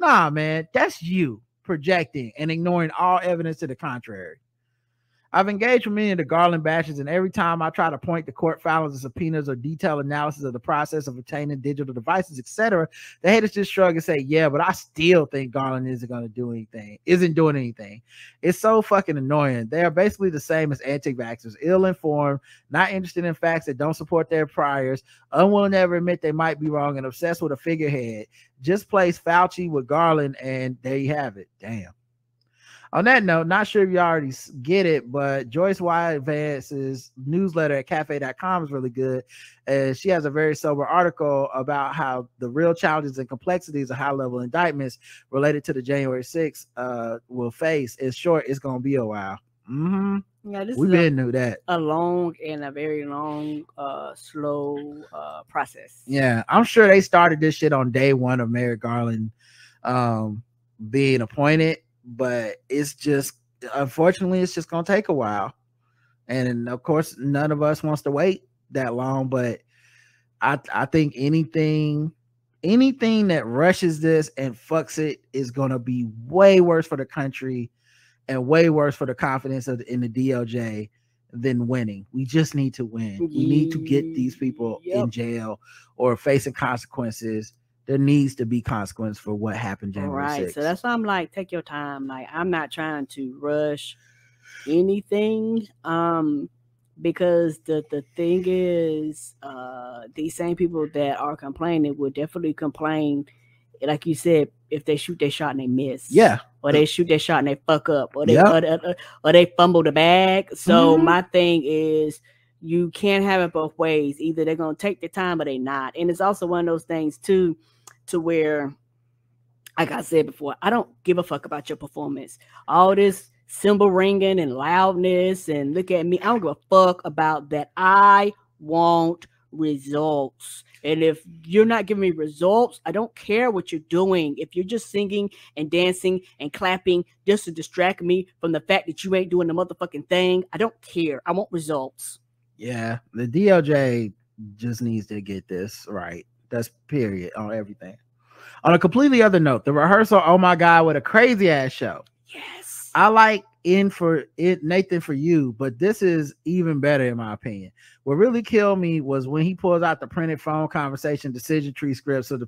nah, man, that's you projecting and ignoring all evidence to the contrary. I've engaged with many of the Garland bashes, and every time I try to point to court filings and subpoenas or detailed analysis of the process of obtaining digital devices, etc., the haters just shrug and say, yeah, but I still think Garland isn't doing anything. It's so fucking annoying. They are basically the same as anti-vaxxers, ill-informed, not interested in facts that don't support their priors, unwilling to ever admit they might be wrong, and obsessed with a figurehead. Just place Fauci with Garland, and there you have it. Damn. On that note, not sure if you already get it, but Joyce Y. Vance's newsletter at cafe.com is really good. She has a very sober article about how the real challenges and complexities of high-level indictments related to the January 6th will face. In short, it's going to be a while. Yeah, this We've been knew that. A long and a very long, slow process. Yeah, I'm sure they started this shit on day one of Merrick Garland being appointed. But it's just, unfortunately, it's just gonna take a while, and of course, none of us wants to wait that long. But I think anything that rushes this and fucks it is gonna be way worse for the country and way worse for the confidence in the DOJ than winning. We just need to win. We need to get these people in jail or facing consequences. There needs to be consequence for what happened January 6th. So that's why I'm like, take your time. Like, I'm not trying to rush anything. Because the thing is, these same people that are complaining will definitely complain, like you said, if they shoot their shot and they miss. Yeah. Or they shoot their shot and they fuck up. Or they or they fumble the bag. So my thing is, you can't have it both ways. Either they're gonna take the time or they not. And it's also one of those things too, to where, like I said before, I don't give a fuck about your performance. All this cymbal ringing and loudness and look at me, I don't give a fuck about that. I want results. And if you're not giving me results, I don't care what you're doing. If you're just singing and dancing and clapping just to distract me from the fact that you ain't doing the motherfucking thing, I don't care. I want results. Yeah, the DOJ just needs to get this right. That's period on everything. On a completely other note, the rehearsal, oh my God, what a crazy ass show. Yes. I like Nathan For You, but this is even better in my opinion. What really killed me was when he pulls out the printed phone conversation decision tree scripts for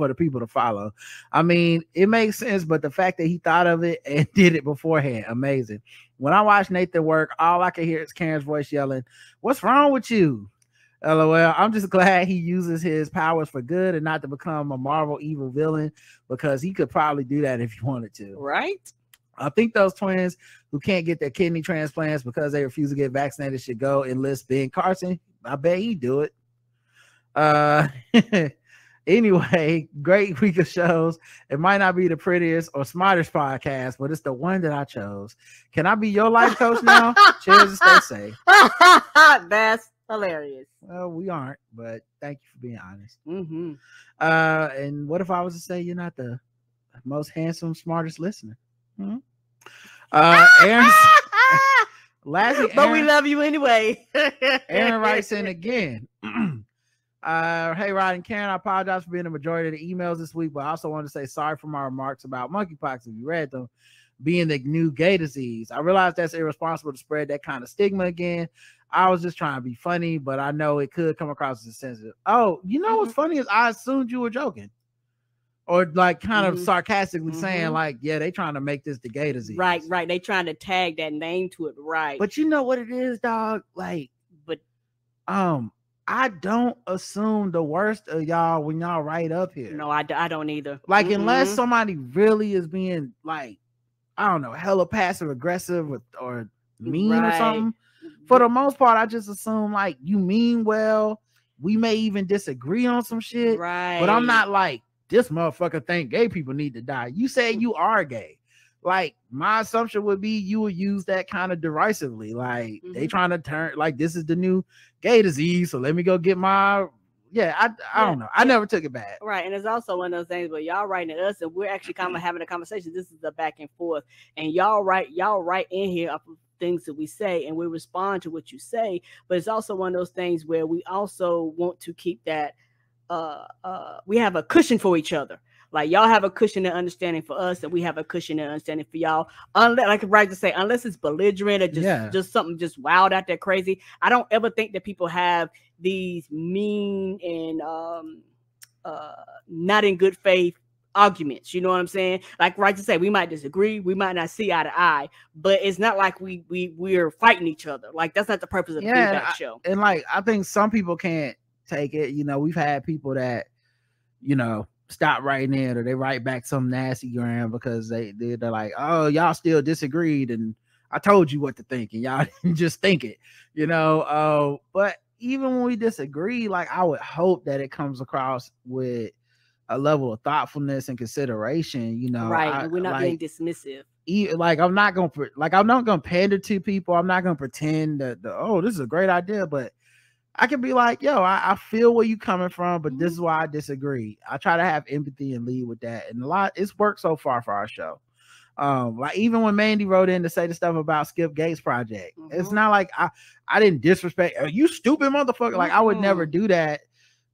the people to follow. I mean, it makes sense, but the fact that he thought of it and did it beforehand, amazing. When I watch Nathan work, all I can hear is Karen's voice yelling, "What's wrong with you?" LOL. I'm just glad he uses his powers for good and not to become a Marvel evil villain, because he could probably do that if he wanted to. Right? I think those twins who can't get their kidney transplants because they refuse to get vaccinated should go enlist Ben Carson. I bet he'd do it. Anyway, great week of shows. It might not be the prettiest or smartest podcast, but it's the one that I chose. Can I be your life coach now? Cheers and stay safe. That's hilarious. Well, we aren't, but thank you for being honest. Mm-hmm. And what if I was to say you're not the most handsome, smartest listener? Aaron, lastly, but we love you anyway. Aaron writes in again. Hey, Rod and Karen, I apologize for being the majority of the emails this week, but I also want to say sorry for my remarks about monkeypox, if you read them, being the new gay disease. I realize that's irresponsible to spread that kind of stigma again. I was just trying to be funny, but I know it could come across as sensitive. Oh, you know what's funny is I assumed you were joking. Or like kind of sarcastically saying like, yeah, they trying to make this the gay disease. Right. They trying to tag that name to it. Right. But you know what it is, dog? Like, I don't assume the worst of y'all when y'all write up here. No, I don't either. Like, unless somebody really is being like, I don't know, hella passive aggressive or mean or something. For the most part, I just assume like you mean well. We may even disagree on some shit. Right. But I'm not like, this motherfucker think gay people need to die. You say you are gay. Like, my assumption would be you would use that kind of derisively. Like, they trying to turn, like, this is the new gay disease, so let me go get my, I don't know. I never took it bad. Right, and it's also one of those things where y'all writing at us, and we're actually kind of having a conversation. This is the back and forth, and y'all write in here up things that we say, and we respond to what you say, but it's also one of those things where we also want to keep that, we have a cushion for each other. Like y'all have a cushion of understanding for us, and we have a cushion of understanding for y'all. Unless, like right to say, unless it's belligerent or just something just wild out there crazy, I don't ever think that people have these mean and not in good faith arguments. You know what I'm saying? Like right to say, we might disagree, we might not see eye to eye, but it's not like we're fighting each other. Like that's not the purpose of the feedback show. And like I think some people can't take it. You know, we've had people that, you know, stop writing in or they write back some nasty gram because they're like, oh, y'all still disagreed and I told you what to think and y'all didn't just think it, you know. But even when we disagree, like I would hope that it comes across with a level of thoughtfulness and consideration, you know. Right, we're not being dismissive. Like I'm not gonna pander to people. I'm not gonna pretend that oh, this is a great idea, but I can be like, yo, I feel where you coming from, but this is why I disagree. I try to have empathy and lead with that, and it's worked so far for our show. Like even when Mandy wrote in to say the stuff about Skip Gates project, it's not like I didn't disrespect you, stupid motherfucker. Like I would never do that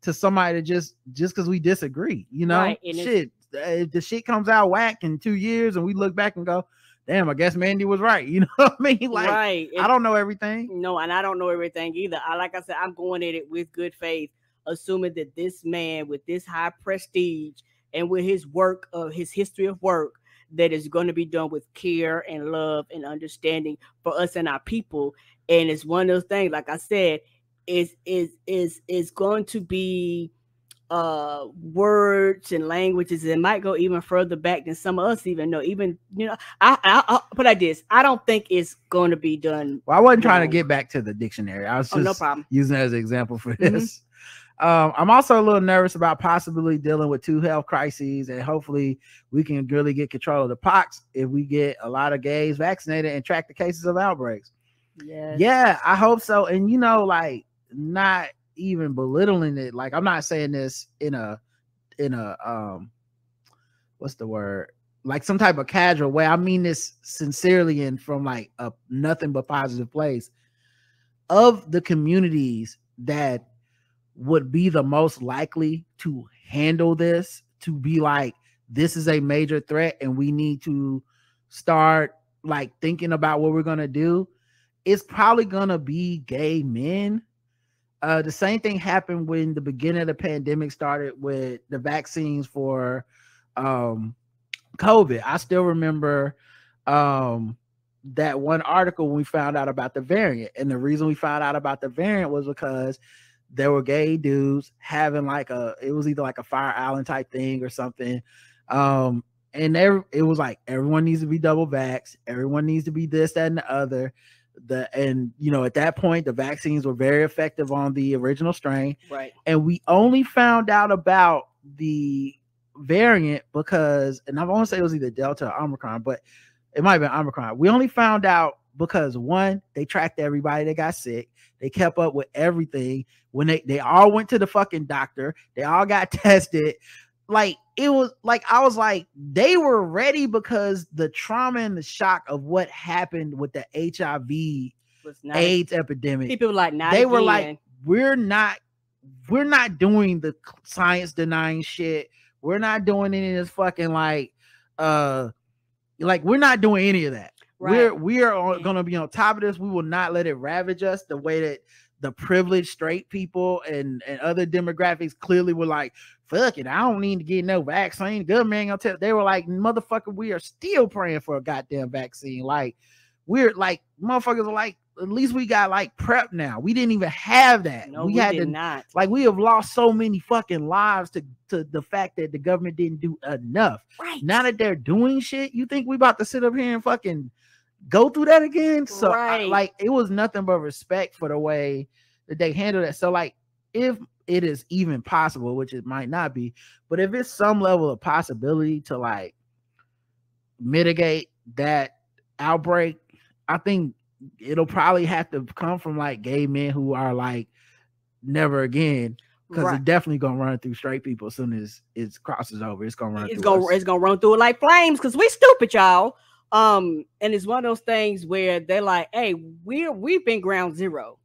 to somebody just because we disagree, you know. Right. Shit, if the shit comes out whack in 2 years and we look back and go, damn, I guess Mandy was right, you know what I mean? Like right. I don't know everything. No, and I don't know everything either. Like I said, I'm going at it with good faith, assuming that this man with this high prestige and with his work of his history of work that is going to be done with care and love and understanding for us and our people. And it's one of those things, like I said, is going to be words and languages that might go even further back than some of us even know. Even, you know, I'll put it like this. I don't think it's going to be done. Well, I wasn't trying to get back to the dictionary. I was just no problem. Using it as an example for this. I'm also a little nervous about possibly dealing with 2 health crises, and hopefully we can really get control of the pox if we get a lot of gays vaccinated and track the cases of outbreaks. Yes. Yeah, I hope so. And you know, like not even belittling it. Like I'm not saying this in a what's the word? Like some type of casual way. I mean this sincerely and from like a nothing but positive place. Of the communities that would be the most likely to handle this, to be like, this is a major threat and we need to start like thinking about what we're gonna do, it's probably gonna be gay men. The same thing happened when the beginning of the pandemic started with the vaccines for COVID. I still remember that one article when we found out about the variant, and the reason we found out about the variant was because there were gay dudes having like it was either like a Fire Island type thing or something. And it was like, everyone needs to be double vaxxed. Everyone needs to be this, that, and the other. And you know, at that point, the vaccines were very effective on the original strain. Right. And we only found out about the variant because, and I want to say it was either Delta or Omicron, but it might have been Omicron. We only found out because one, they tracked everybody that got sick. They kept up with everything. When they all went to the fucking doctor, they all got tested. Like it was like, I was like, they were ready because the trauma and the shock of what happened with the HIV AIDS epidemic. People were like, were like, we're not doing the science denying shit. We're not doing any of this fucking like we're not doing any of that. Right. We are going to be on top of this. We will not let it ravage us the way that the privileged straight people and other demographics clearly were like, fuck it, I don't need to get no vaccine. The government ain't gonna tell. They were like, motherfucker, we are still praying for a goddamn vaccine. Like, we're like, motherfuckers are like, at least we got like prep now. We didn't even have that. No, we did not. Like, we have lost so many fucking lives to the fact that the government didn't do enough. Right. Now that they're doing shit, you think we about to sit up here and fucking go through that again? So like, it was nothing but respect for the way that they handled it. So like, if it is even possible, which it might not be, but if it's some level of possibility to like mitigate that outbreak, I think it'll probably have to come from like gay men who are like, never again, because it's definitely gonna run through straight people as soon as it crosses over. It's gonna run. It's gonna run through it like flames because we stupid, y'all. And it's one of those things where they're like, hey, we've been ground zero,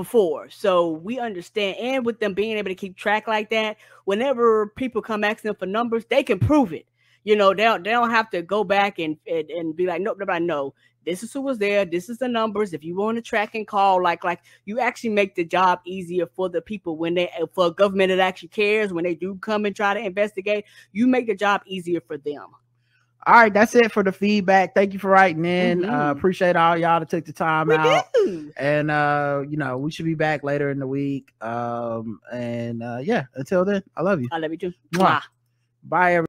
before, so we understand. And with them being able to keep track like that, whenever people come asking them for numbers, they can prove it. You know, they don't have to go back and be like, nope, nobody know. This is who was there. This is the numbers. If you want to track and call, like you actually make the job easier for the people for a government that actually cares. When they do come and try to investigate, you make the job easier for them. All right, that's it for the feedback. Thank you for writing in. Appreciate all y'all that took the time out. And you know, we should be back later in the week. Yeah, until then, I love you. I love you too. Mwah. Bye, everybody.